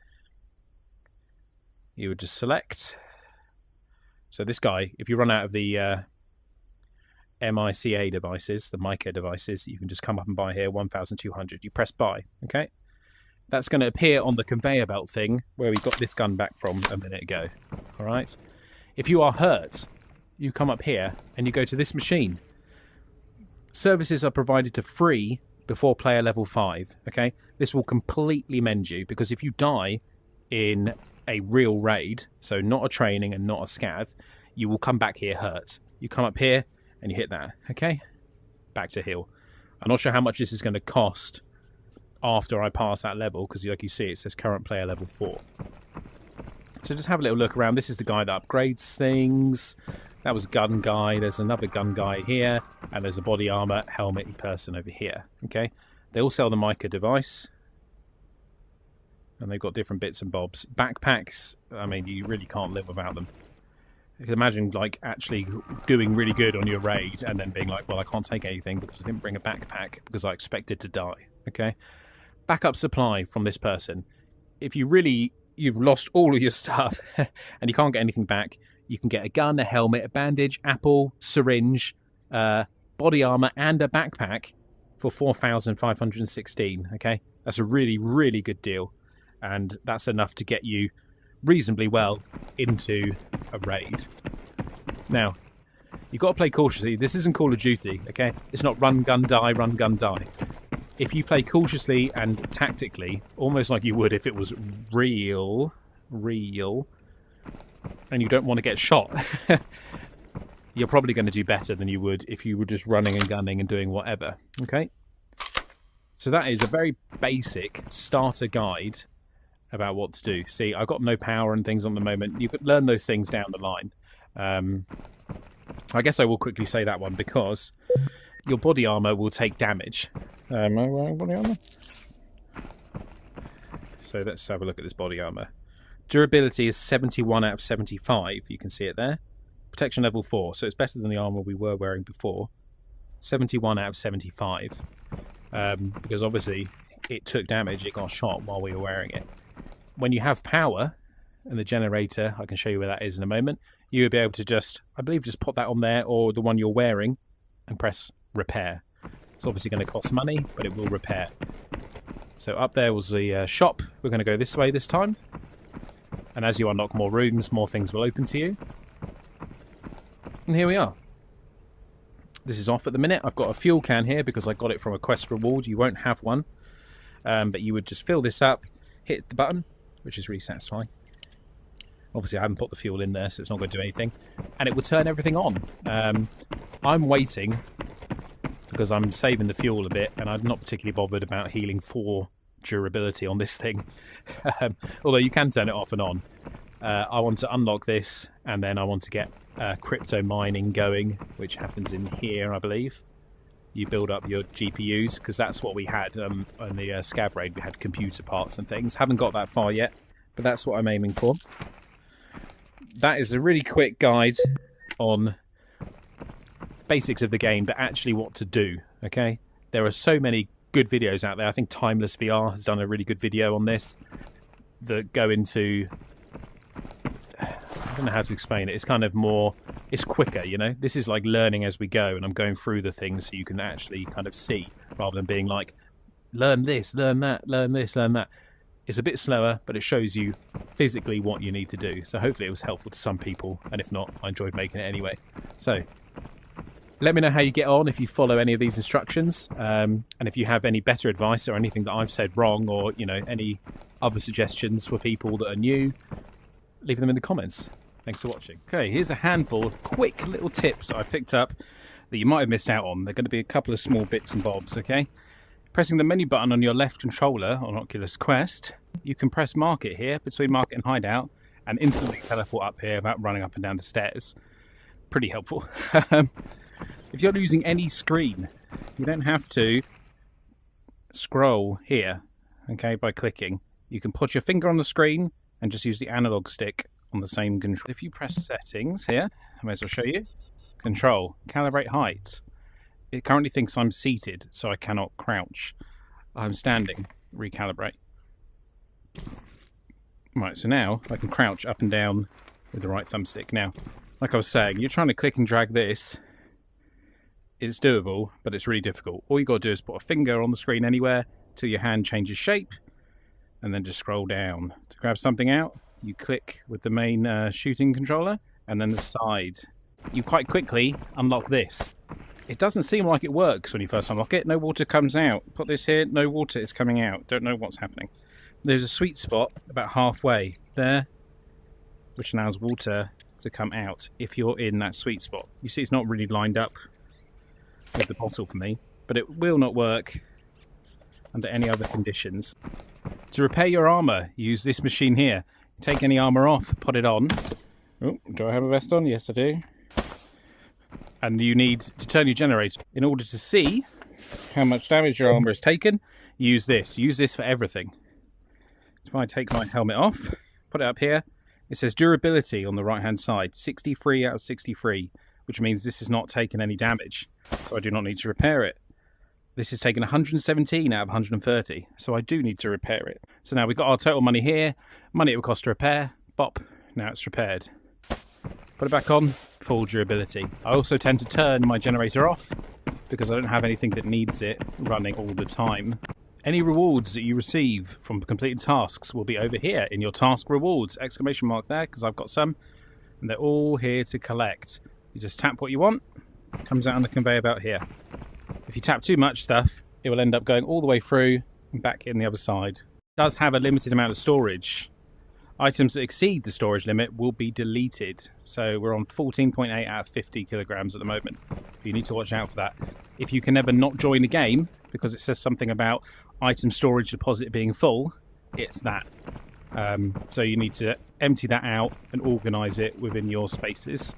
you would just select. So this guy, if you run out of the MICA devices, the MICA devices, you can just come up and buy here, 1,200. You press buy, okay? That's going to appear on the conveyor belt thing where we got this gun back from a minute ago, all right? If you are hurt, you come up here and you go to this machine. Services are provided to free before player level 5, okay? This will completely mend you, because if you die in a real raid, so not a training and not a scav, you will come back here hurt. You come up here and you hit that, okay? Back to heal. I'm not sure how much this is going to cost after I pass that level, because like you see, it says current player level 4. So just have a little look around. This is the guy that upgrades things. That was a gun guy. There's another gun guy here. And there's a body armor, helmet person over here. Okay. They all sell the Mica device. And they've got different bits and bobs. Backpacks, I mean, you really can't live without them. You can imagine, like, actually doing really good on your raid and then being like, well, I can't take anything because I didn't bring a backpack because I expected to die. Okay. Backup supply from this person. If you've lost all of your stuff and you can't get anything back, you can get a gun, a helmet, a bandage, apple, syringe, body armor, and a backpack for 4,516. Okay, that's a really, really good deal, and that's enough to get you reasonably well into a raid. Now, you've got to play cautiously. This isn't Call of Duty, okay? It's not run, gun, die, run, gun, die. If you play cautiously and tactically, almost like you would if it was real, and you don't want to get shot, you're probably going to do better than you would if you were just running and gunning and doing whatever, okay? So that is a very basic starter guide about what to do. See, I've got no power and things on the moment. You could learn those things down the line. I guess I will quickly say that one because your body armor will take damage. Am I wearing body armor? So let's have a look at this body armor. Durability is 71 out of 75. You can see it there. Protection level 4, so it's better than the armor we were wearing before. 71 out of 75. Because obviously it took damage, it got shot while we were wearing it. When you have power, and the generator, I can show you where that is in a moment, you will be able to just, I believe, just put that on there, or the one you're wearing, and press repair. It's obviously going to cost money, but it will repair. So up there was the shop. We're going to go this way this time. And as you unlock more rooms, more things will open to you. And here we are. This is off at the minute. I've got a fuel can here because I got it from a quest reward. You won't have one. But you would just fill this up, hit the button, which is really satisfying. Obviously, I haven't put the fuel in there, so it's not going to do anything. And it will turn everything on. I'm waiting because I'm saving the fuel a bit, and I'm not particularly bothered about healing 4 durability on this thing. Although you can turn it off and on. I want to unlock this, and then I want to get crypto mining going, which happens in here, I believe. You build up your GPUs, because that's what we had on the Scav raid. We had computer parts and things. Haven't got that far yet, but that's what I'm aiming for. That is a really quick guide on basics of the game, but actually what to do, okay? There are so many good videos out there. I think Timeless VR has done a really good video on this that go into... I don't know how to explain it. It's kind of more... It's quicker, you know? This is like learning as we go, and I'm going through the things so you can actually kind of see, rather than being like, learn this, learn that, learn this, learn that. It's a bit slower, but it shows you physically what you need to do. So hopefully it was helpful to some people, and if not, I enjoyed making it anyway. So, let me know how you get on if you follow any of these instructions, and if you have any better advice or anything that I've said wrong, or, you know, any other suggestions for people that are new, leave them in the comments. Thanks for watching. Okay, here's a handful of quick little tips I picked up that you might have missed out on. They're going to be a couple of small bits and bobs, okay? Pressing the menu button on your left controller on Oculus Quest, you can press Market here, between Market and Hideout, and instantly teleport up here without running up and down the stairs. Pretty helpful. If you're using any screen, you don't have to scroll here, okay, by clicking. You can put your finger on the screen and just use the analog stick on the same control. If you press Settings here, I may as well show you. Control, Calibrate Height. It currently thinks I'm seated, so I cannot crouch. I'm standing. Recalibrate. Right, so now I can crouch up and down with the right thumbstick. Now, like I was saying, you're trying to click and drag this. It's doable, but it's really difficult. All you got to do is put a finger on the screen anywhere till your hand changes shape, and then just scroll down. To grab something out, you click with the main shooting controller, and then the side. You quite quickly unlock this. It doesn't seem like it works when you first unlock it. No water comes out. Put this here, no water is coming out. Don't know what's happening. There's a sweet spot about halfway there, which allows water to come out if you're in that sweet spot. You see it's not really lined up with the bottle for me, but it will not work under any other conditions. To repair your armor, use this machine here. Take any armor off, put it on. Oh, do I have a vest on? Yes, I do. And you need to turn your generator. In order to see how much damage your armor has taken, use this. Use this for everything. If I take my helmet off, put it up here, it says durability on the right-hand side, 63 out of 63, which means this has not taken any damage, so I do not need to repair it. This has taken 117 out of 130, so I do need to repair it. So now we've got our total money here, money it would cost to repair, bop, now it's repaired. Put it back on, full durability. I also tend to turn my generator off because I don't have anything that needs it running all the time. Any rewards that you receive from completed tasks will be over here in your task rewards, exclamation mark there, because I've got some, and they're all here to collect. You just tap what you want, it comes out on the conveyor belt here. If you tap too much stuff, it will end up going all the way through and back in the other side. It does have a limited amount of storage. Items that exceed the storage limit will be deleted. So we're on 14.8 out of 50 kilograms at the moment. You need to watch out for that. If you can ever not join a game because it says something about item storage deposit being full, it's that. So you need to empty that out and organise it within your spaces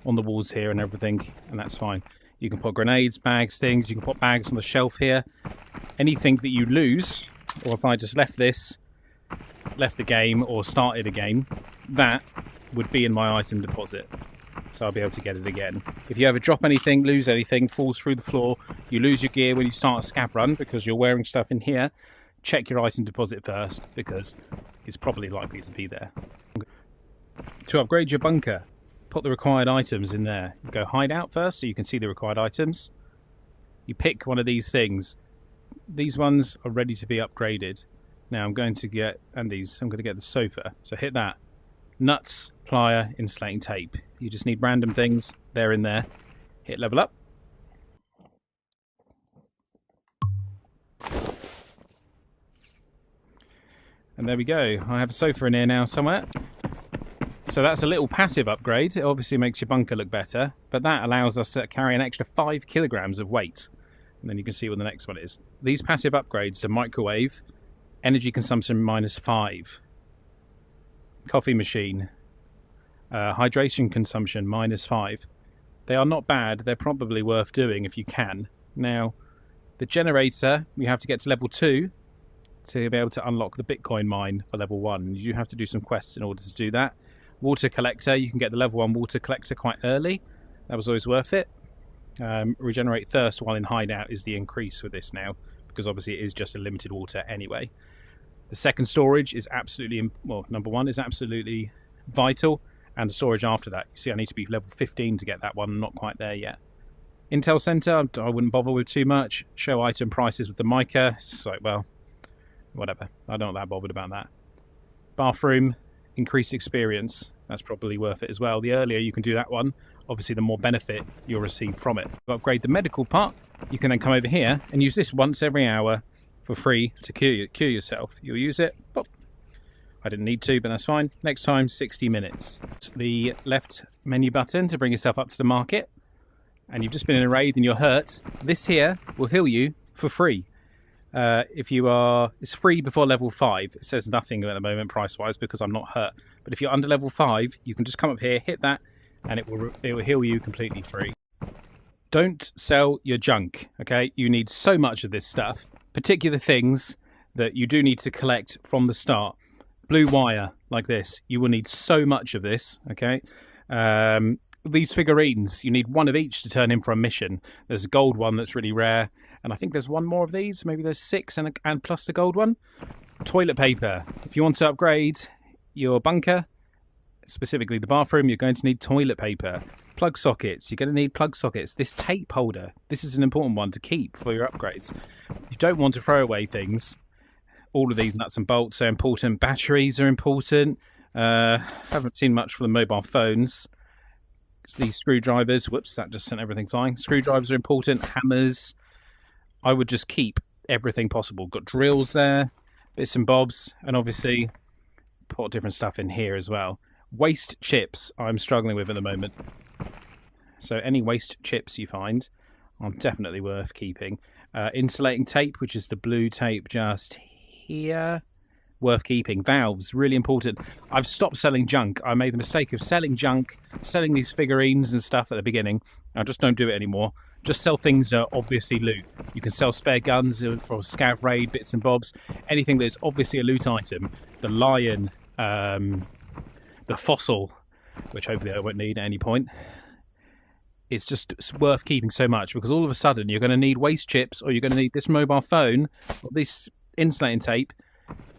on the walls here and everything, and that's fine. You can put grenades, bags, things. You can put bags on the shelf here. Anything that you lose, or if I just left the game or started a game, that would be in my item deposit. So I'll be able to get it again. If you ever drop anything, lose anything, falls through the floor, you lose your gear when you start a scav run because you're wearing stuff in here, check your item deposit first because it's probably likely to be there. To upgrade your bunker, put the required items in there. You go hideout first so you can see the required items. You pick one of these things. These ones are ready to be upgraded. Now I'm going to get, I'm going to get the sofa. So hit that. Nuts, plier, insulating tape. You just need random things. They're in there. Hit level up. And there we go. I have a sofa in here now somewhere. So that's a little passive upgrade. It obviously makes your bunker look better, but that allows us to carry an extra 5 kilograms of weight. And then you can see what the next one is. These passive upgrades to microwave, energy consumption -5. Coffee machine, hydration consumption -5. They are not bad. They're probably worth doing if you can. Now, the generator, you have to get to level 2 to be able to unlock the Bitcoin mine for level 1. You do have to do some quests in order to do that. Water collector, you can get the level 1 water collector quite early. That was always worth it. Regenerate thirst while in hideout is the increase with this now, because obviously it is just a limited water anyway. The second storage is absolutely, well, number 1 is absolutely vital, and the storage after that. You see, I need to be level 15 to get that one. I'm not quite there yet. Intel Center, I wouldn't bother with too much. Show item prices with the mica. It's like, well, whatever. I don't that bothered about that. Bathroom, increase experience. That's probably worth it as well. The earlier you can do that one, obviously the more benefit you'll receive from it. To upgrade the medical part, you can then come over here and use this once every hour for free to cure yourself. You'll use it. Oh, I didn't need to, but that's fine. Next time, 60 minutes. The left menu button to bring yourself up to the market. And you've just been in a raid and you're hurt. This here will heal you for free. If you are, it's free before level 5. It says nothing at the moment price-wise because I'm not hurt. But if you're under level 5, you can just come up here, hit that, and it will heal you completely free. Don't sell your junk, okay? You need so much of this stuff, particular things that you do need to collect from the start. Blue wire, like this. You will need so much of this, okay? These figurines, you need one of each to turn in for a mission. There's a gold one that's really rare, and I think there's one more of these. Maybe there's 6 and plus the gold one. Toilet paper. If you want to upgrade your bunker, specifically the bathroom, you're going to need toilet paper. Plug sockets. You're going to need plug sockets. This tape holder. This is an important one to keep for your upgrades. You don't want to throw away things. All of these nuts and bolts are important. Batteries are important. Haven't seen much for the mobile phones. It's these screwdrivers. Whoops, that just sent everything flying. Screwdrivers are important. Hammers. I would just keep everything possible. Got drills there, bits and bobs, and obviously put different stuff in here as well. Waste chips I'm struggling with at the moment. So any waste chips you find are definitely worth keeping. Insulating tape, which is the blue tape just here. Worth keeping. Valves, really important. I've stopped selling junk. I made the mistake of selling junk, selling these figurines and stuff at the beginning. I just don't do it anymore. Just sell things that are obviously loot. You can sell spare guns for scav raid, bits and bobs. Anything that's obviously a loot item. The lion, the fossil, which hopefully I won't need at any point. It's just worth keeping so much because all of a sudden you're going to need waste chips, or you're going to need this mobile phone, or this insulating tape,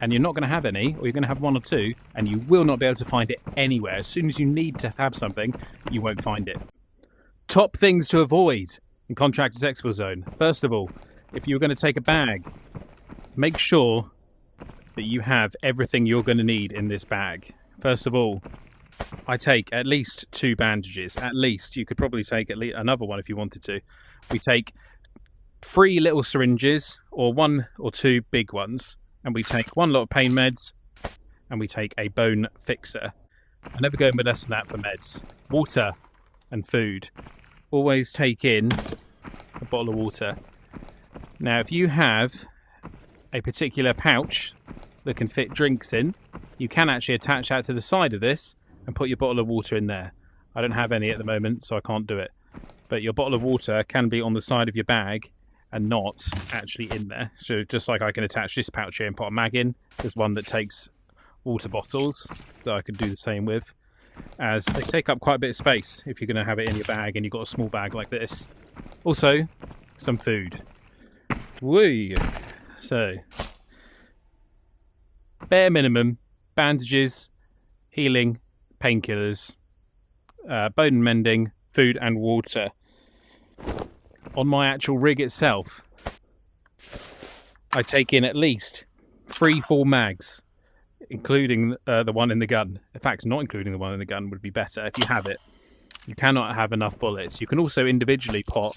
and you're not going to have any, or you're going to have 1 or 2, and you will not be able to find it anywhere. As soon as you need to have something, you won't find it. Top things to avoid in Contractors Exfil Zone. First of all, if you're going to take a bag, make sure that you have everything you're going to need in this bag. First of all, I take at least 2 bandages. At least. You could probably take at least another one if you wanted to. We take 3 little syringes, or 1 or 2 big ones, and we take 1 lot of pain meds, and we take a bone fixer. I never go in with less than that for meds. Water and food. Always take in a bottle of water. Now, if you have a particular pouch that can fit drinks in, you can actually attach that to the side of this and put your bottle of water in there. I don't have any at the moment, so I can't do it. But your bottle of water can be on the side of your bag and not actually in there. So just like I can attach this pouch here and put a mag in, there's one that takes water bottles that I could do the same with, as they take up quite a bit of space if you're going to have it in your bag and you've got a small bag like this. Also, some food. Woo! So, bare minimum, bandages, healing, painkillers, bone mending, food and water. On my actual rig itself, I take in at least 3 full mags, including the one in the gun. In fact, not including the one in the gun would be better if you have it. You cannot have enough bullets. You can also individually put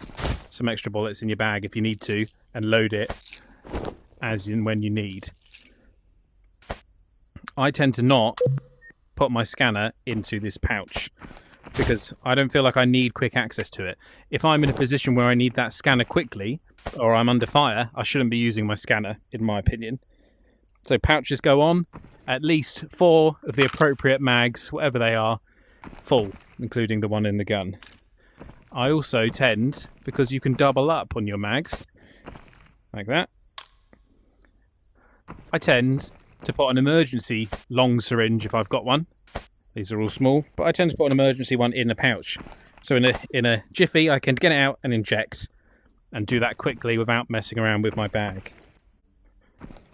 some extra bullets in your bag if you need to and load it as in when you need. I tend to not put my scanner into this pouch because I don't feel like I need quick access to it. If I'm in a position where I need that scanner quickly or I'm under fire, I shouldn't be using my scanner, in my opinion. So pouches go on, at least 4 of the appropriate mags, whatever they are, full, including the one in the gun. I also tend, because you can double up on your mags, like that, I tend to put an emergency long syringe if I've got one. These are all small, but I tend to put an emergency one in a pouch. So in a jiffy, I can get it out and inject and do that quickly without messing around with my bag.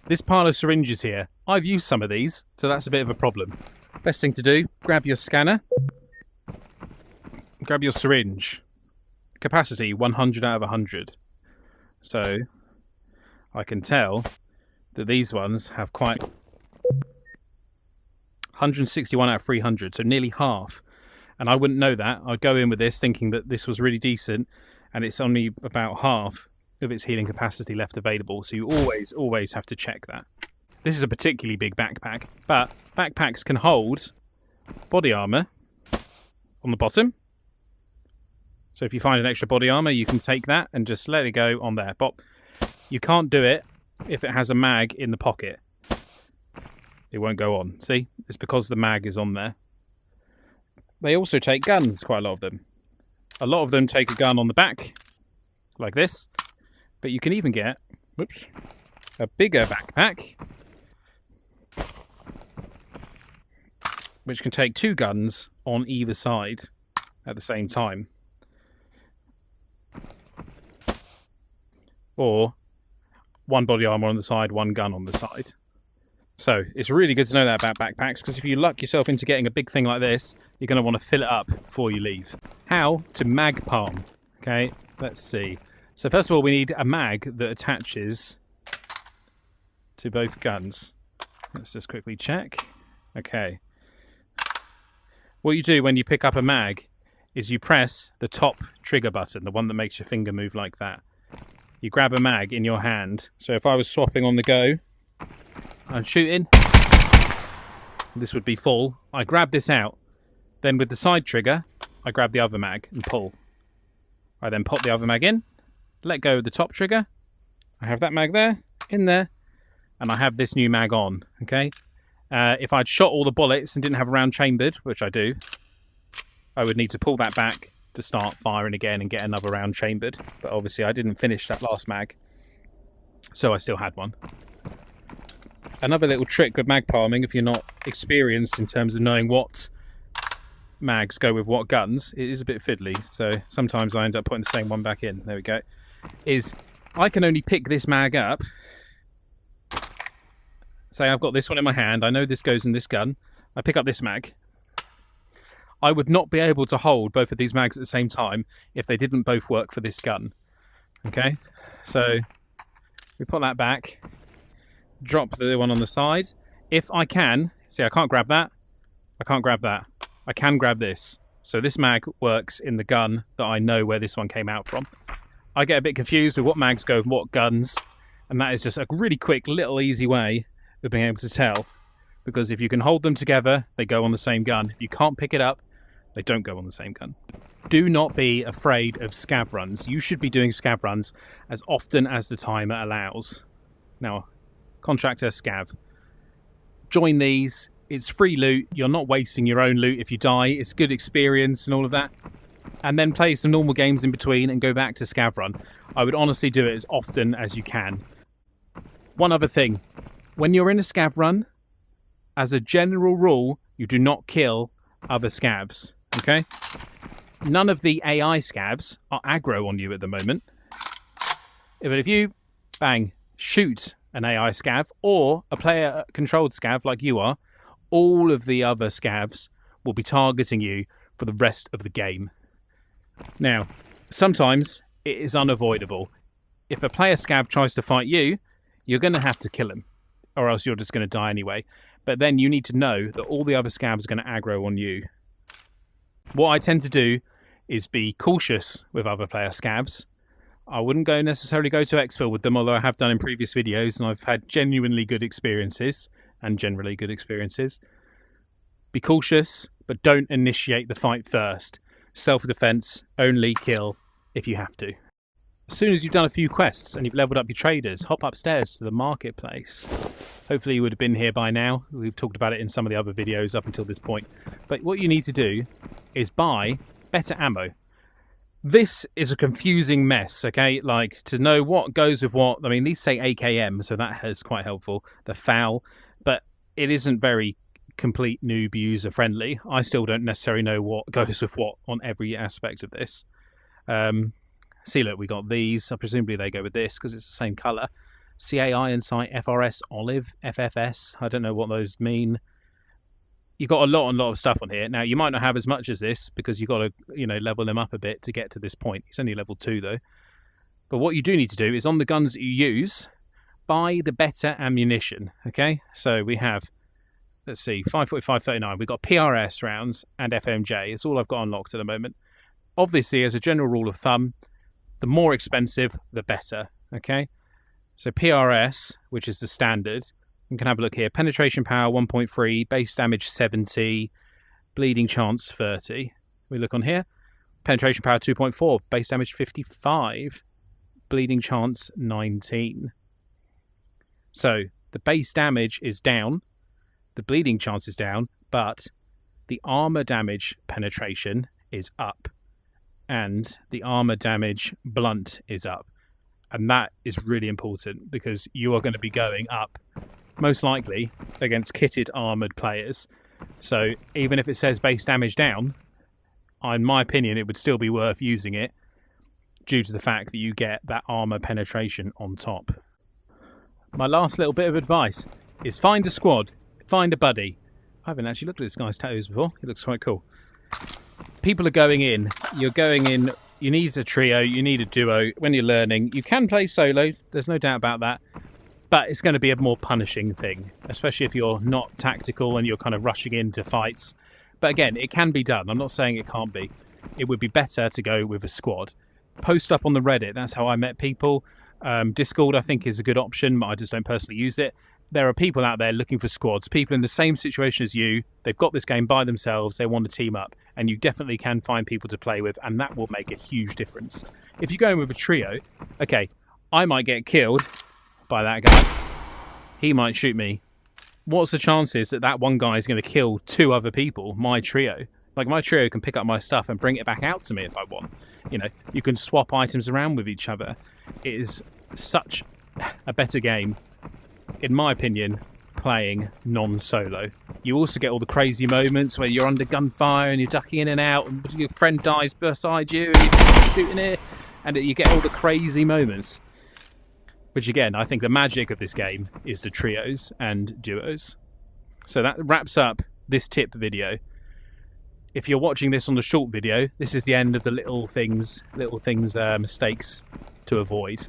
This pile of syringes here, I've used some of these, so that's a bit of a problem. Best thing to do, grab your scanner, grab your syringe. Capacity 100 out of 100. So I can tell that these ones have quite 161 out of 300, so nearly half. And I wouldn't know that. I'd go in with this thinking that this was really decent, and it's only about half of its healing capacity left available. So you always have to check that. This is a particularly big backpack, but backpacks can hold body armor on the bottom. So if you find an extra body armor, you can take that and just let it go on there. But you can't do it if it has a mag in the pocket. It won't go on. See? It's because the mag is on there. They also take guns, quite a lot of them. A lot of them take a gun on the back, like this. But you can even get a bigger backpack, which can take 2 guns on either side at the same time. Or 1 body armor on the side, 1 gun on the side. So it's really good to know that about backpacks, because if you luck yourself into getting a big thing like this, you're going to want to fill it up before you leave. How to mag palm. Okay, let's see. So first of all, we need a mag that attaches to both guns. Let's just quickly check. Okay. What you do when you pick up a mag is you press the top trigger button, the one that makes your finger move like that. You grab a mag in your hand. So if I was swapping on the go, I'm shooting, this would be full. I grab this out. Then with the side trigger, I grab the other mag and pull. I then pop the other mag in, let go of the top trigger. I have that mag there, in there, and I have this new mag on, okay? If I'd shot all the bullets and didn't have a round chambered, which I do, I would need to pull that back to start firing again and get another round chambered. But obviously I didn't finish that last mag, so I still had one. Another little trick with mag palming, if you're not experienced in terms of knowing what mags go with what guns, it is a bit fiddly, so sometimes I end up putting the same one back in. There we go. Is I can only pick this mag up. Say I've got this one in my hand, I know this goes in this gun, I pick up this mag. I would not be able to hold both of these mags at the same time if they didn't both work for this gun. Okay, so we put that back, drop the one on the side. If I can, see I can't grab that, I can't grab that. I can grab this. So this mag works in the gun that I know where this one came out from. I get a bit confused with what mags go with what guns, and that is just a really quick, little easy way of being able to tell. Because if you can hold them together, they go on the same gun. If you can't pick it up, they don't go on the same gun. Do not be afraid of scav runs. You should be doing scav runs as often as the timer allows. Now, contractor scav. Join these. It's free loot. You're not wasting your own loot if you die. It's good experience and all of that. And then play some normal games in between and go back to scav run. I would honestly do it as often as you can. One other thing. When you're in a scav run, as a general rule, you do not kill other scavs. Okay? None of the AI scavs are aggro on you at the moment. But if you, bang, shoot an AI scav or a player-controlled scav like you are, all of the other scavs will be targeting you for the rest of the game. Now, sometimes it is unavoidable. If a player scav tries to fight you, you're going to have to kill him, or else you're just going to die anyway. But then you need to know that all the other scavs are going to aggro on you. What I tend to do is be cautious with other player scavs. I wouldn't necessarily go to Exfil with them, although I have done in previous videos, and I've had genuinely good experiences, and generally good experiences. Be cautious, but don't initiate the fight first. Self-defense, only kill if you have to. As soon as you've done a few quests and you've leveled up your traders, hop upstairs to the marketplace. Hopefully you would have been here by now. We've talked about it in some of the other videos up until this point. But what you need to do is buy better ammo. This is a confusing mess, okay? Like, to know what goes with what. I mean, these say AKM, so that is quite helpful. The FAL, but it isn't very complete noob user friendly. I still don't necessarily know what goes with what on every aspect of this. See, look, we got these. Presumably they go with this because it's the same colour. CAI Insight, FRS Olive, FFS. I don't know what those mean. You've got a lot of stuff on here. Now, you might not have as much as this because you've got to, level them up a bit to get to this point. It's only level 2, though. But what you do need to do is on the guns that you use, buy the better ammunition, okay? So we have, let's see, 545, 39. We've got PRS rounds and FMJ. It's all I've got unlocked at the moment. Obviously, as a general rule of thumb, the more expensive, the better, okay? So PRS, which is the standard, you can have a look here. Penetration power 1.3, base damage 70, bleeding chance 30. We look on here. Penetration power 2.4, base damage 55, bleeding chance 19. So the base damage is down, the bleeding chance is down, but the armor damage penetration is up, and the armor damage blunt is up. And that is really important because you are going to be going up most likely against kitted armoured players. So even if it says base damage down, in my opinion, it would still be worth using it due to the fact that you get that armour penetration on top. My last little bit of advice is find a squad, find a buddy. I haven't actually looked at this guy's tattoos before. It looks quite cool. People are going in. You're going in. You need a trio. You need a duo. When you're learning, you can play solo. There's no doubt about that. But it's going to be a more punishing thing, especially if you're not tactical and you're kind of rushing into fights. But again, it can be done. I'm not saying it can't be. It would be better to go with a squad. Post up on the Reddit. That's how I met people. Discord, I think, is a good option, but I just don't personally use it. There are people out there looking for squads, people in the same situation as you. They've got this game by themselves. They want to team up, and you definitely can find people to play with, and that will make a huge difference. If you go in with a trio, okay, I might get killed by that guy. He might shoot me. What's the chances that that one guy is going to kill 2 other people, my trio? Like, my trio can pick up my stuff and bring it back out to me if I want. You can swap items around with each other. It is such a better game, in my opinion, playing non-solo. You also get all the crazy moments where you're under gunfire and you're ducking in and out, and your friend dies beside you and you're shooting it, and you get all the crazy moments. Which, again, I think the magic of this game is the trios and duos. So that wraps up this tip video. If you're watching this on the short video, this is the end of the little things mistakes to avoid.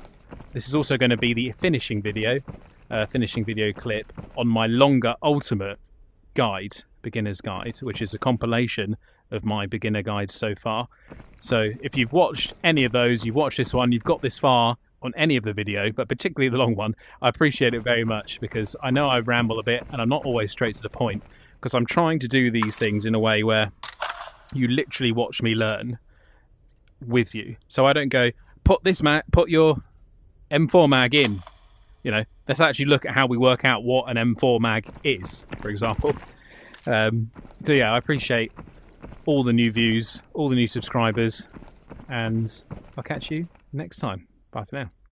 This is also going to be the finishing video clip on my longer ultimate guide. Beginner's Guide, which is a compilation of my beginner guides so far. So if you've watched any of those, you've watched this one, you've got this far on any of the video, but particularly the long one, I appreciate it very much, because I know I ramble a bit and I'm not always straight to the point, because I'm trying to do these things in a way where you literally watch me learn with you. So I don't go, put your M4 mag in. You know, let's actually look at how we work out what an M4 mag is, for example. So yeah, I appreciate all the new views, all the new subscribers, and I'll catch you next time. Bye for now.